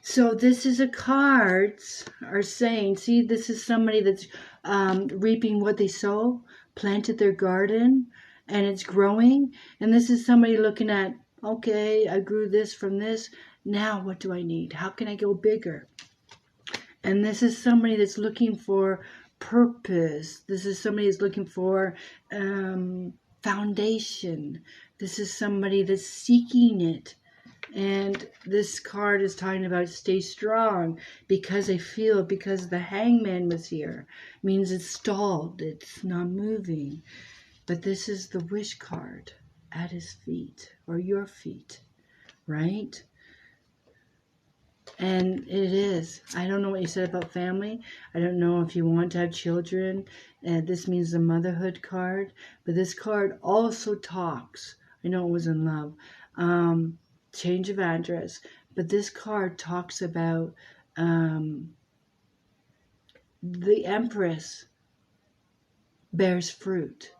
So this is a cards are saying, see, this is somebody that's reaping what they sow, planted their garden, and it's growing. And this is somebody looking at, okay, I grew this from this. Now what do I need? How can I go bigger? And this is somebody that's looking for purpose. This is somebody that's looking for foundation. This is somebody that's seeking it. And this card is talking about stay strong, because I feel, because the Hangman was here, means it's stalled, it's not moving. But this is the wish card at his feet, or your feet, right? And it is. I don't know what you said about family. I don't know if you want to have children. And this means the motherhood card. But this card also talks. I know it was in love. Change of address. But this card talks about the Empress bears fruit.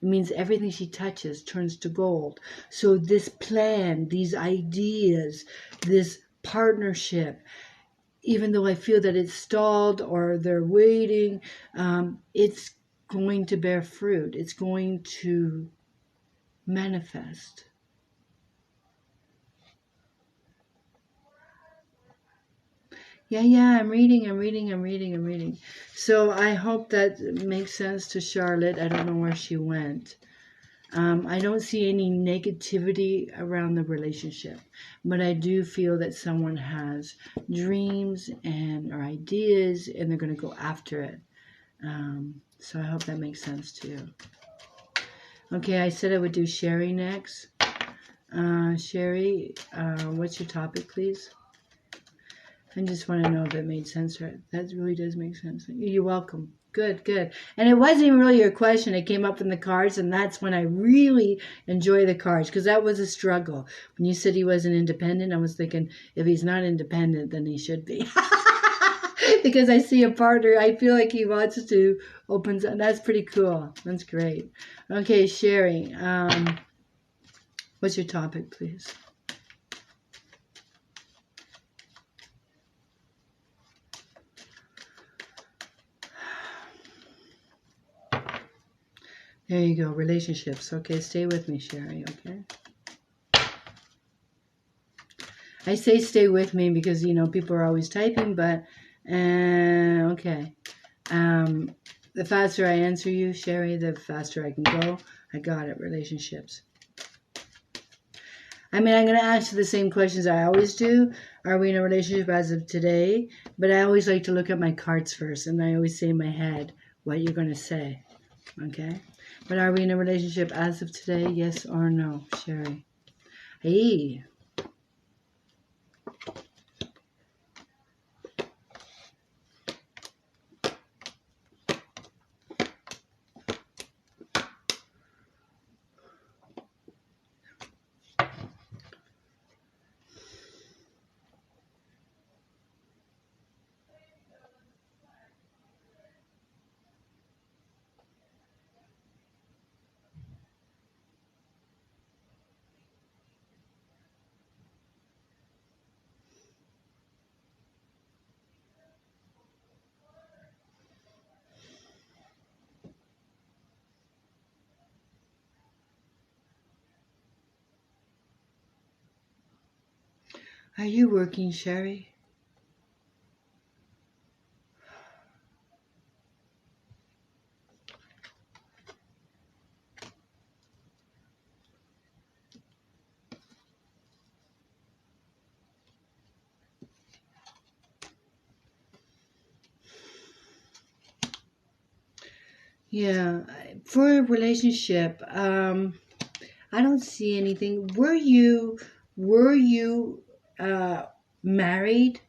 It means everything she touches turns to gold. So this plan, these ideas, this partnership, even though I feel that it's stalled or they're waiting, it's going to bear fruit. It's going to manifest. Yeah, I'm reading. So I hope that makes sense to Charlotte. I don't know where she went. I don't see any negativity around the relationship, but I do feel that someone has dreams and or ideas, and they're going to go after it. So I hope that makes sense to you. Okay, I said I would do Sherry next. Sherry, what's your topic, please? I just want to know if it made sense. Right? That really does make sense. You're welcome. Good. And it wasn't even really your question. It came up in the cards, and that's when I really enjoy the cards, because that was a struggle. When you said he wasn't independent, I was thinking, if he's not independent, then he should be. Because I see a partner, I feel like he wants to open. That's pretty cool. That's great. Okay, Sherry, what's your topic, please? There you go, relationships. Okay, stay with me, Sherry, okay? I say stay with me because, people are always typing, but, okay. The faster I answer you, Sherry, the faster I can go. I got it, relationships. I mean, I'm going to ask you the same questions I always do. Are we in a relationship as of today? But I always like to look at my cards first, and I always say in my head what you're going to say, okay? But are we in a relationship as of today? Yes or no, Sherry? Hey. Are you working, Sherry? Yeah, for a relationship, I don't see anything. Were you married?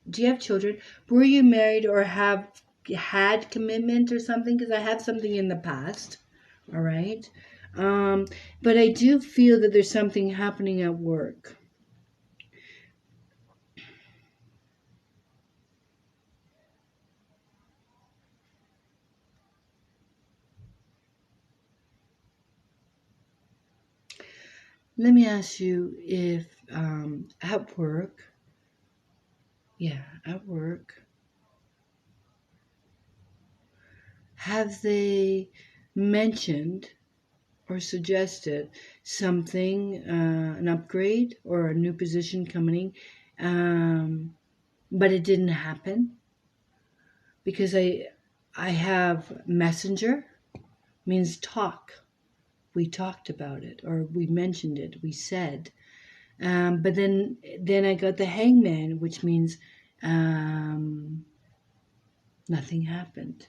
Do you have children? Were you married or have had commitment or something? Because I had something in the past. All right. Um, but I do feel that there's something happening at work. Let me ask you if at work, yeah, at work, have they mentioned or suggested something, an upgrade or a new position coming, but it didn't happen? Because I have messenger, means talk. We talked about it, or we mentioned it, we said. But then I got the hangman, which means nothing happened.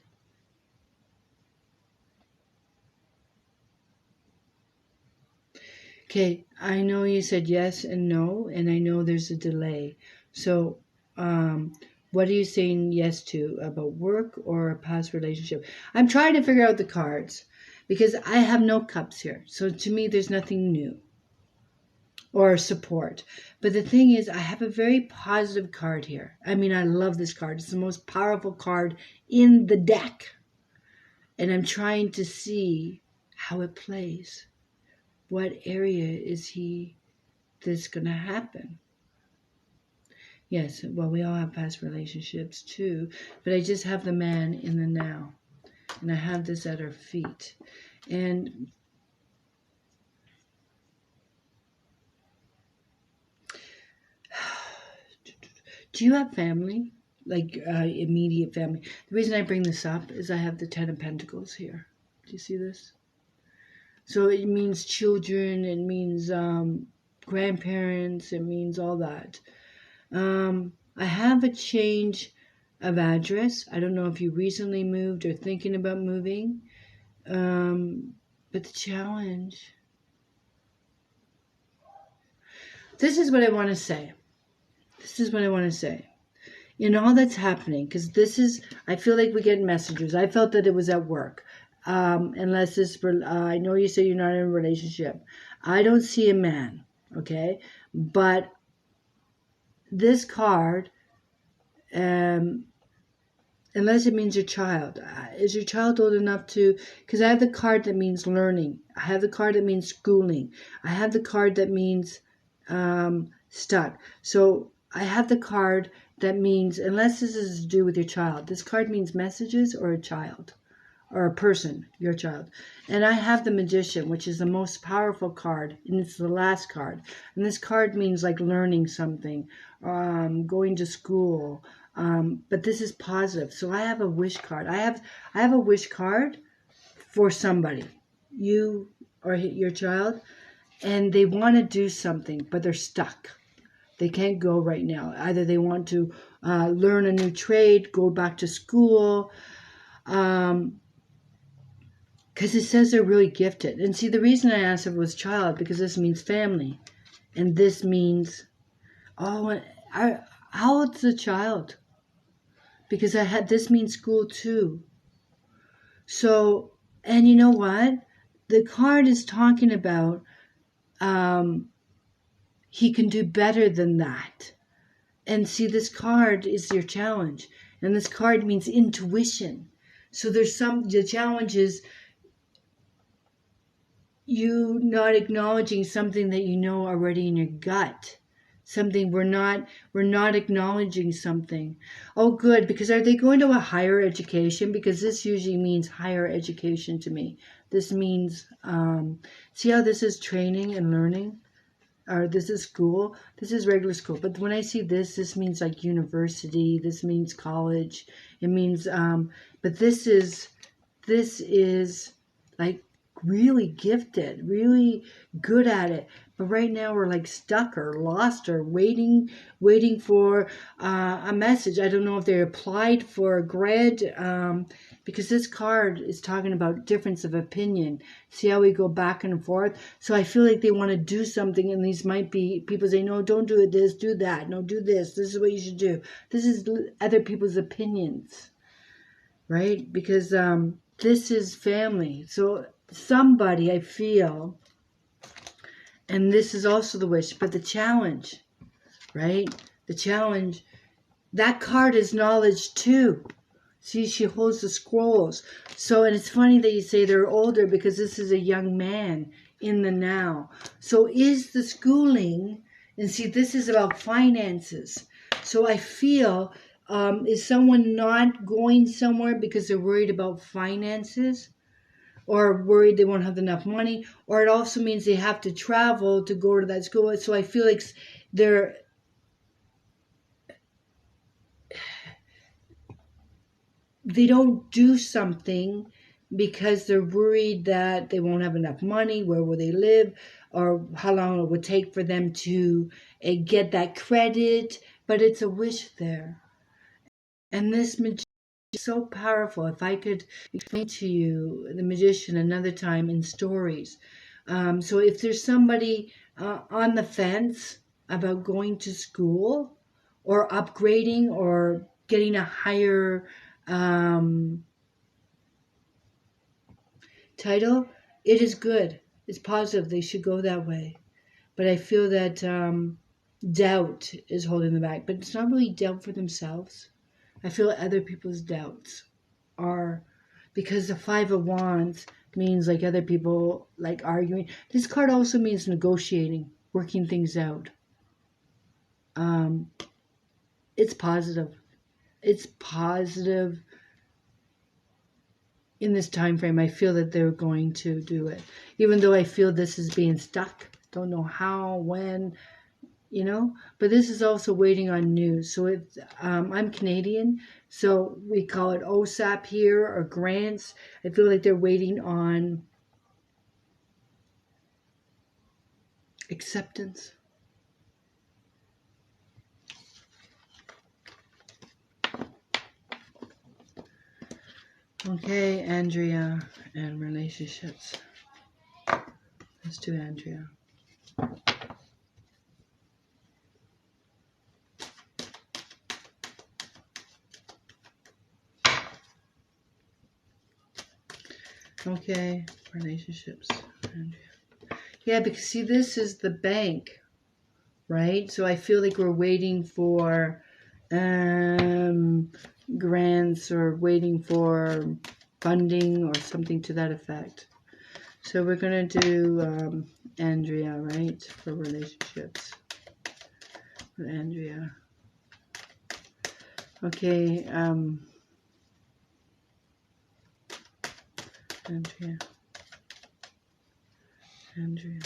Okay, I know you said yes and no, and I know there's a delay. So What are you saying yes to about work or a past relationship? I'm trying to figure out the cards because I have no cups here. So to me, there's nothing new or support. But the thing is, I have a very positive card here. I mean, I love this card. It's the most powerful card in the deck. And I'm trying to see how it plays. What area is this going to happen? Yes, well, we all have past relationships too, but I just have the man in the now, and I have this at our feet. And do you have family? Like immediate family? The reason I bring this up is I have the Ten of Pentacles here. Do you see this? So it means children, it means grandparents, it means all that. I have a change of address. I don't know if you recently moved or thinking about moving. But the challenge. This is what I want to say. This is what I want to say. In all that's happening, because I feel like we get messages. I felt that it was at work. Unless I know you say you're not in a relationship. I don't see a man, okay? But this card, unless it means your child. Is your child old enough to... Because I have the card that means learning. I have the card that means schooling. I have the card that means stuck. So I have the card that means, unless this is to do with your child, this card means messages or a child. Or a person, your child. And I have the Magician, which is the most powerful card, and it's the last card. And this card means like learning something, going to school. But this is positive. So I have a wish card. I have a wish card for somebody, you or your child, and they want to do something, but they're stuck. They can't go right now. Either they want to learn a new trade, go back to school, because it says they're really gifted. And see, the reason I asked if it was child, because this means family. And this means, how old's the child? Because this means school too. So, and you know what? The card is talking about he can do better than that. And see, this card is your challenge. And this card means intuition. So the challenge is you not acknowledging something that you know already in your gut. Something we're not acknowledging something. Oh, good, because are they going to a higher education? Because this usually means higher education to me. This means, see how this is training and learning? Or this is school. This is regular school. But when I see this means like university. This means college. It means, but this is like really gifted, really good at it. But right now we're like stuck or lost or waiting for a message. I don't know if they applied for a grant, because this card is talking about difference of opinion. See how we go back and forth? So I feel like they want to do something, and these might be people say, no, don't do it, this, do that. No, do this. This is what you should do. This is other people's opinions, right? Because this is family. So somebody, I feel, and this is also the wish, but the challenge, right? The challenge, that card is knowledge too. See, she holds the scrolls. So, and it's funny that you say they're older, because this is a young man in the now. So is the schooling, and see, this is about finances. So I feel, is someone not going somewhere because they're worried about finances? Or worried they won't have enough money, or it also means they have to travel to go to that school. So I feel like they don't do something because they're worried that they won't have enough money, where will they live, or how long it would take for them to get that credit. But it's a wish there. And this magician is so powerful. If I could explain to you the magician another time in stories. So if there's somebody on the fence about going to school, or upgrading or getting a higher title, it is good. It's positive. They should go that way. But I feel that doubt is holding them back. But it's not really doubt for themselves. I feel other people's doubts are because the Five of Wands means like other people like arguing. This card also means negotiating, working things out. It's positive. It's positive in this time frame. I feel that they're going to do it, even though I feel this is being stuck. Don't know how, when, you know. But this is also waiting on news. So it's I'm Canadian, so we call it OSAP here or grants. I feel like they're waiting on acceptance. Okay, Andrea and relationships. Let's do Andrea. Okay, relationships. Andrea. Yeah, because see, this is the bank, right? So I feel like we're waiting for grants or waiting for funding or something to that effect. So we're going to do Andrea, right, for relationships. With Andrea. Okay, Andrea. Andrea.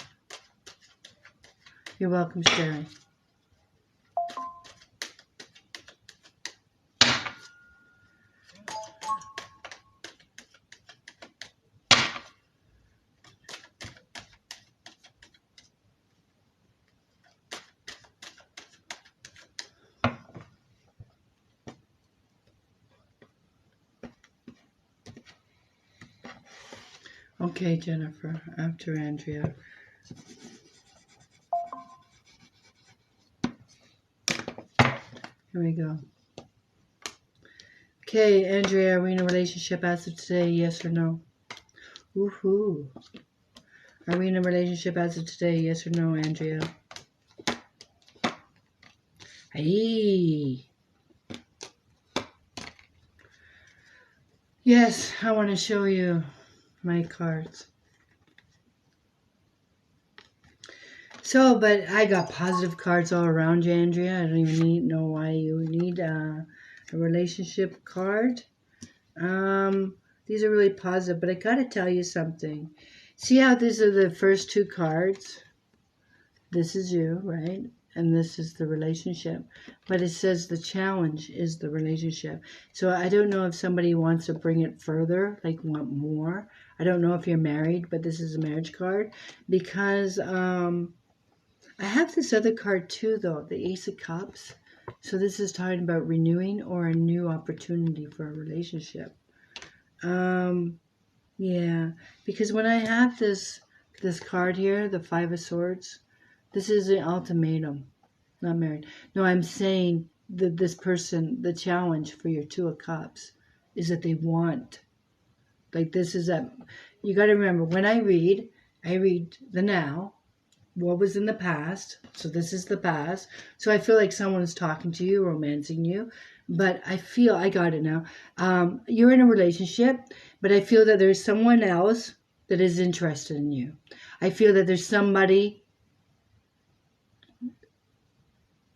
You're welcome, Sherry. Okay, Jennifer, after Andrea. Here we go. Okay, Andrea, are we in a relationship as of today, yes or no? Woohoo. Are we in a relationship as of today, yes or no, Andrea? Hey. Yes, I want to show you my cards. So, but I got positive cards all around you, Andrea. I don't even know why you need a relationship card. These are really positive, but I gotta tell you something. See how these are the first two cards? This is you, right? And this is the relationship. But it says the challenge is the relationship. So I don't know if somebody wants to bring it further, like want more. I don't know if you're married, but this is a marriage card. Because I have this other card too, though, the Ace of Cups. So this is talking about renewing or a new opportunity for a relationship. Yeah, because when I have this card here, the Five of Swords, this is an ultimatum. Not married. No, I'm saying that this person, the challenge for your Two of Cups is that they want. Like this is a, you got to remember, when I read the now, what was in the past. So this is the past. So I feel like someone's talking to you, romancing you. But I feel, I got it now. You're in a relationship, but I feel that there's someone else that is interested in you. I feel that there's somebody,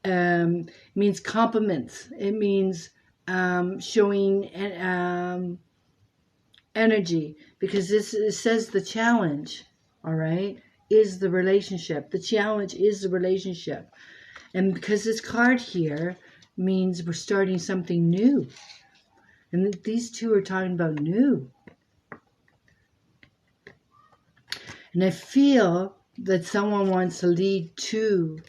means compliments. It means showing energy. Because this, it says the challenge, all right, is the relationship. The challenge is the relationship. And because this card here means we're starting something new. And these two are talking about new. And I feel that someone wants to lead to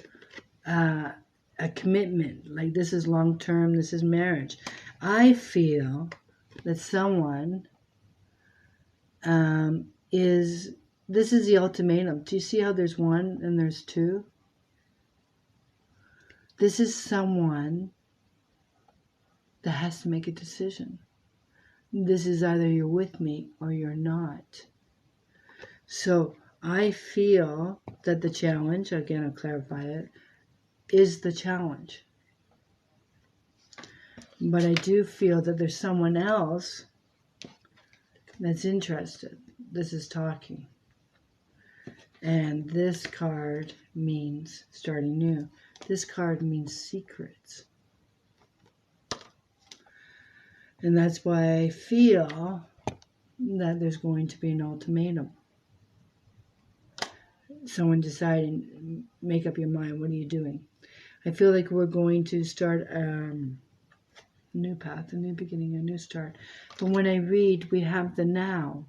a commitment. Like this is long term, this is marriage. I feel that someone this is the ultimatum. Do you see how there's one and there's two? This is someone that has to make a decision. This is either you're with me or you're not. So I feel that the challenge, again, I'll clarify it, is the challenge. But I do feel that there's someone else that's interested. This is talking. And this card means starting new. This card means secrets. And that's why I feel that there's going to be an ultimatum. Someone deciding, make up your mind, what are you doing? I feel like we're going to start a new path, a new beginning, a new start. But when I read, we have the now.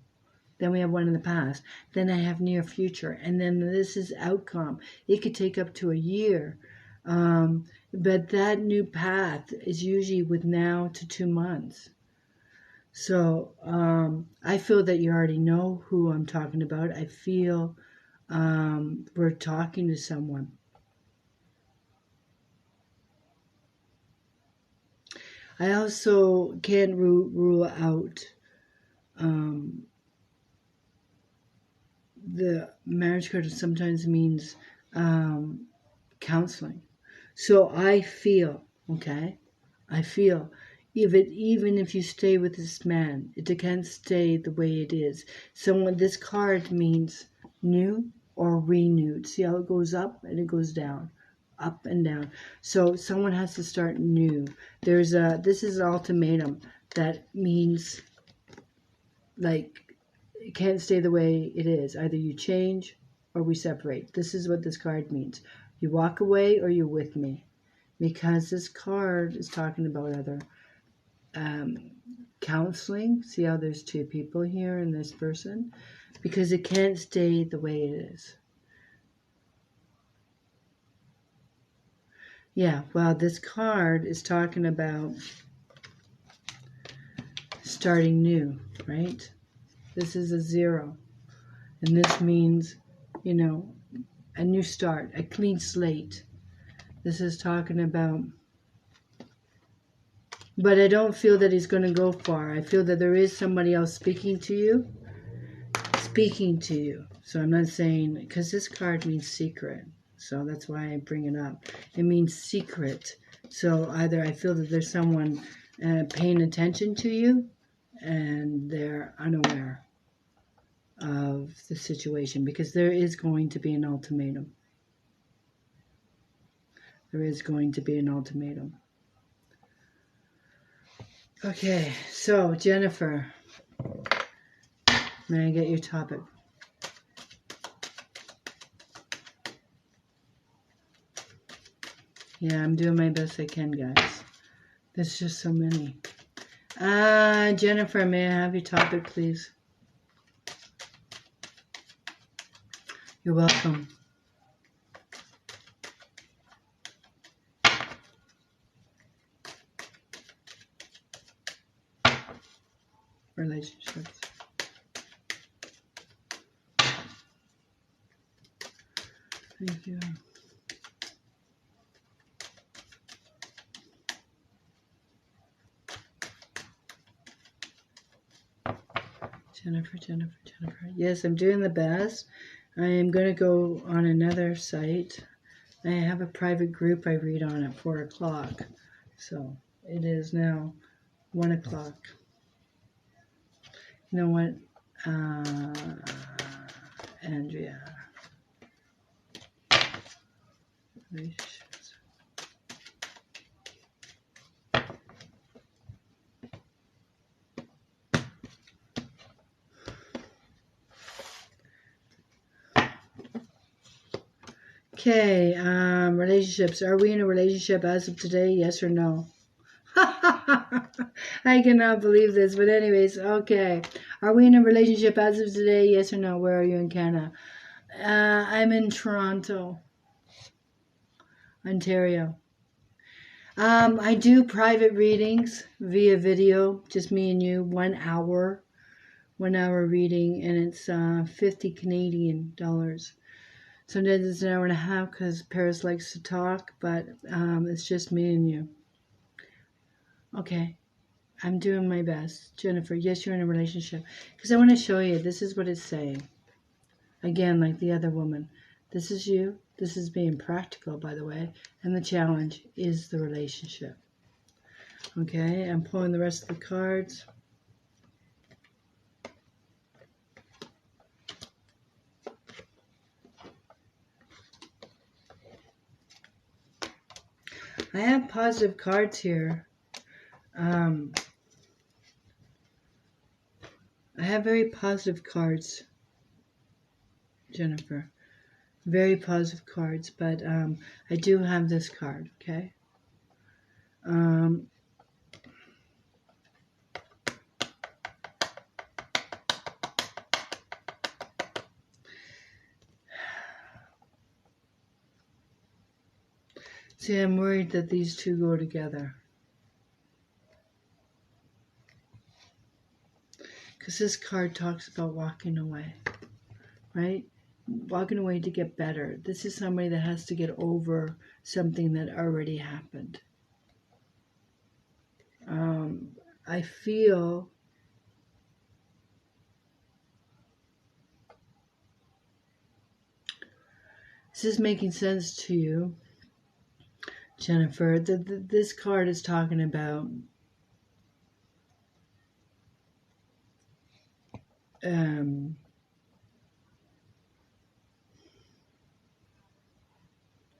Then we have one in the past. Then I have near future. And then this is outcome. It could take up to a year. But that new path is usually with now to 2 months. So I feel that you already know who I'm talking about. I feel we're talking to someone. I also can't rule out the marriage card sometimes means counseling. So I feel, even if you stay with this man, it can't stay the way it is. This card means new or renewed. See how it goes up and it goes down, up and down. So someone has to start new. This is an ultimatum that means like it can't stay the way it is. Either you change or we separate. This is what this card means. You walk away or you're with me. Because this card is talking about other counseling. See how there's 2 people here in this person? Because it can't stay the way it is. Yeah, well, this card is talking about starting new, right? This is a 0. And this means, a new start, a clean slate. This is talking about, but I don't feel that he's going to go far. I feel that there is somebody else speaking to you. So I'm not saying, because this card means secret. So that's why I bring it up. It means secret. So either I feel that there's someone paying attention to you and they're unaware of the situation, because there is going to be an ultimatum. There is going to be an ultimatum. Okay, so Jennifer, may I get your topic? Yeah, I'm doing my best I can, guys. There's just so many. Jennifer, may I have your topic, please? You're welcome. Relationships. Thank you. Jennifer. Yes, I'm doing the best. I am going to go on another site. I have a private group I read on at 4 o'clock. So it is now 1 o'clock. You know what, Andrea? Relationships. Okay, relationships. Are we in a relationship as of today? Yes or no? I cannot believe this, but anyways, okay. Are we in a relationship as of today? Yes or no? Where are you in Canada? I'm in Toronto, Ontario. I do private readings via video, just me and you, 1 hour reading, and it's 50 Canadian dollars. Sometimes it's an hour and a half because Paris likes to talk, but it's just me and you. Okay, I'm doing my best. Jennifer, yes, you're in a relationship. Because I want to show you, this is what it's saying. Again, like the other woman. This is you. This is being practical, by the way. And the challenge is the relationship. Okay, I'm pulling the rest of the cards. I have positive cards here. I have very positive cards, Jennifer. Very positive cards, but I do have this card, okay? See, I'm worried that these two go together. Because this card talks about walking away, right? Walking away to get better. This is somebody that has to get over something that already happened. I feel this is making sense to you, Jennifer. This card is talking about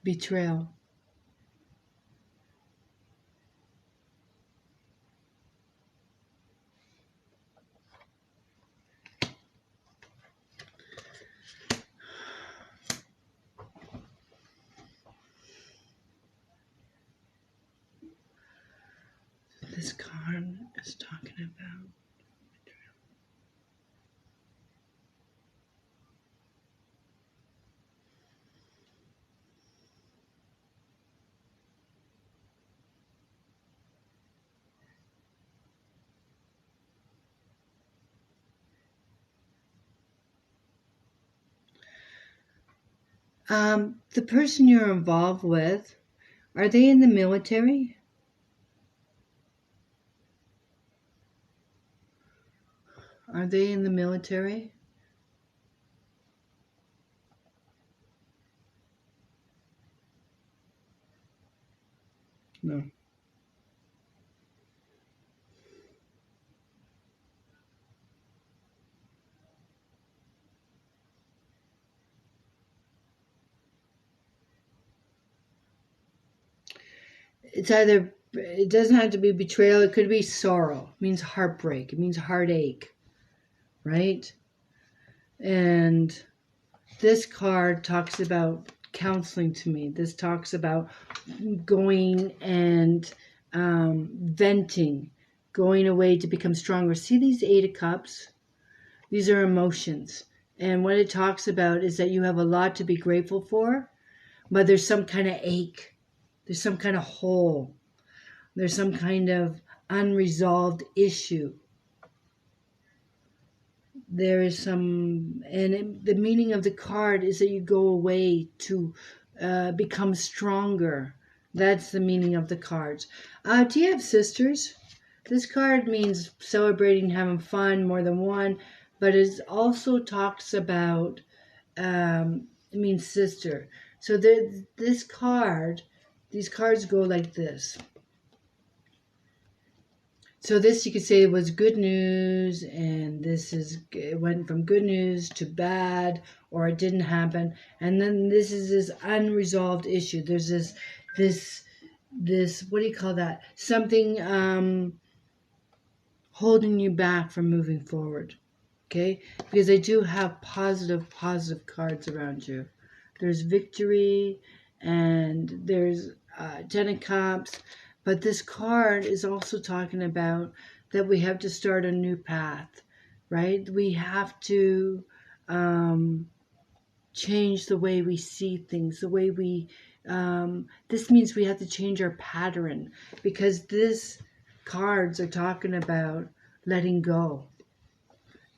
betrayal. This card is talking about the person you're involved with. Are they in the military? Are they in the military? No. It's either, it doesn't have to be betrayal, it could be sorrow. It means heartbreak, it means heartache, right? And this card talks about counseling to me. This talks about going and venting, going away to become stronger. See these 8 of Cups? These are emotions. And what it talks about is that you have a lot to be grateful for, but there's some kind of ache. There's some kind of hole. There's some kind of unresolved issue. There is some, and the meaning of the card is that you go away to become stronger. That's the meaning of the cards. Do you have sisters? This card means celebrating, having fun, more than one, but it also talks about, it means sister. So this card, these cards go like this. So this, you could say, was good news, and it went from good news to bad, or it didn't happen. And then this is this unresolved issue. There's this, what do you call that? Something holding you back from moving forward. Okay? Because I do have positive cards around you. There's victory, and there's 10 of Cups. But this card is also talking about that we have to start a new path, right? We have to change the way we see things, the way we, this means we have to change our pattern, because this cards are talking about letting go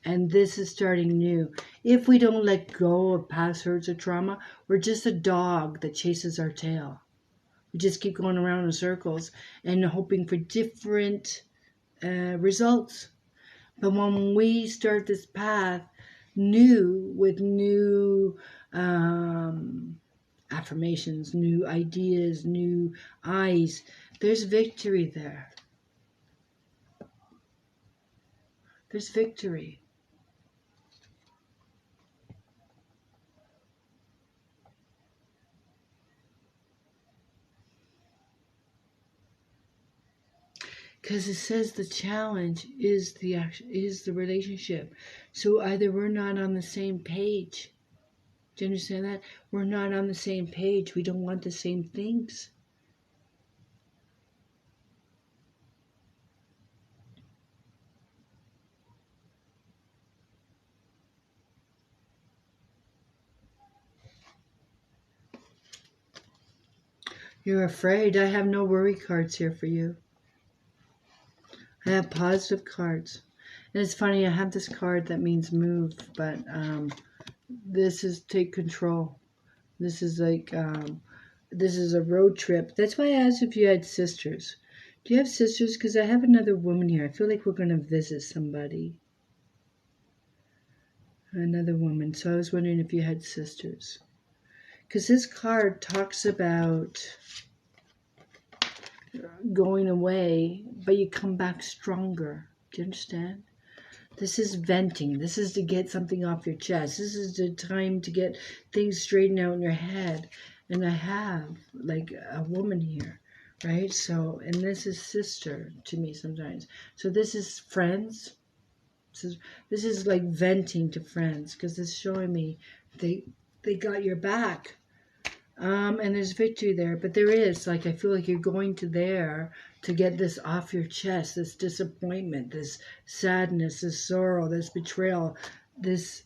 And this is starting new. If we don't let go of past hurts or trauma, we're just a dog that chases our tail. We just keep going around in circles and hoping for different results. But when we start this path new, with new affirmations, new ideas, new eyes, there's victory there. There's victory. Because it says the challenge is the action, is the relationship. So either we're not on the same page. Do you understand that? We're not on the same page. We don't want the same things. You're afraid. I have no worry cards here for you. I have positive cards. And it's funny, I have this card that means move, but this is take control. This is like, this is a road trip. That's why I asked if you had sisters. Do you have sisters? Because I have another woman here. I feel like we're going to visit somebody. Another woman. So I was wondering if you had sisters. Because this card talks about going away, but you come back stronger. Do you understand? This is venting. This is to get something off your chest. This is the time to get things straightened out in your head. And I have like a woman here, right? So, and this is sister to me sometimes. So this is friends. This is like venting to friends, because it's showing me they got your back. And there's victory there, but there is, like, I feel like you're going to there to get this off your chest, this disappointment, this sadness, this sorrow, this betrayal, this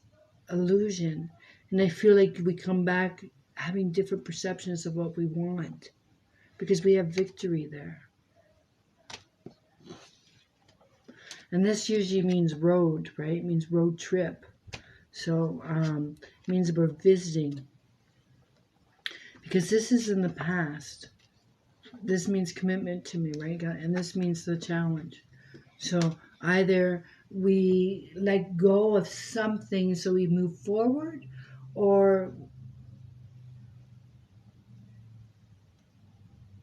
illusion. And I feel like we come back having different perceptions of what we want, because we have victory there. And this usually means road, right? It means road trip. So it means we're visiting. Because this is in the past. This means commitment to me, right? And this means the challenge. So either we let go of something so we move forward, or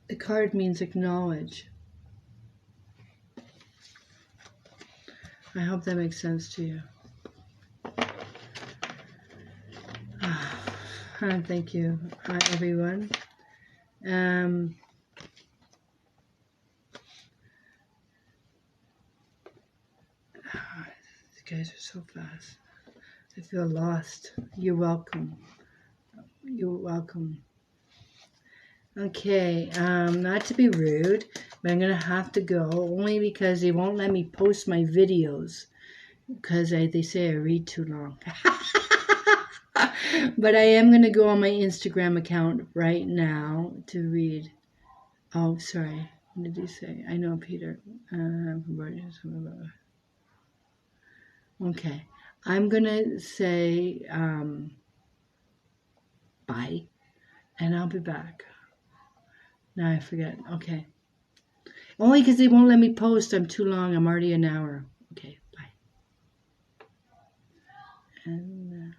the card means acknowledge. I hope that makes sense to you. Thank you, everyone. You guys are so fast. I feel lost. You're welcome. You're welcome. Okay, not to be rude, but I'm going to have to go, only because they won't let me post my videos, because they say I read too long. But I am going to go on my Instagram account right now to read. Oh, sorry. What did he say? I know, Peter. Okay. I'm going to say bye, and I'll be back. Now I forget. Okay. Only because they won't let me post. I'm too long. I'm already an hour. Okay, bye. And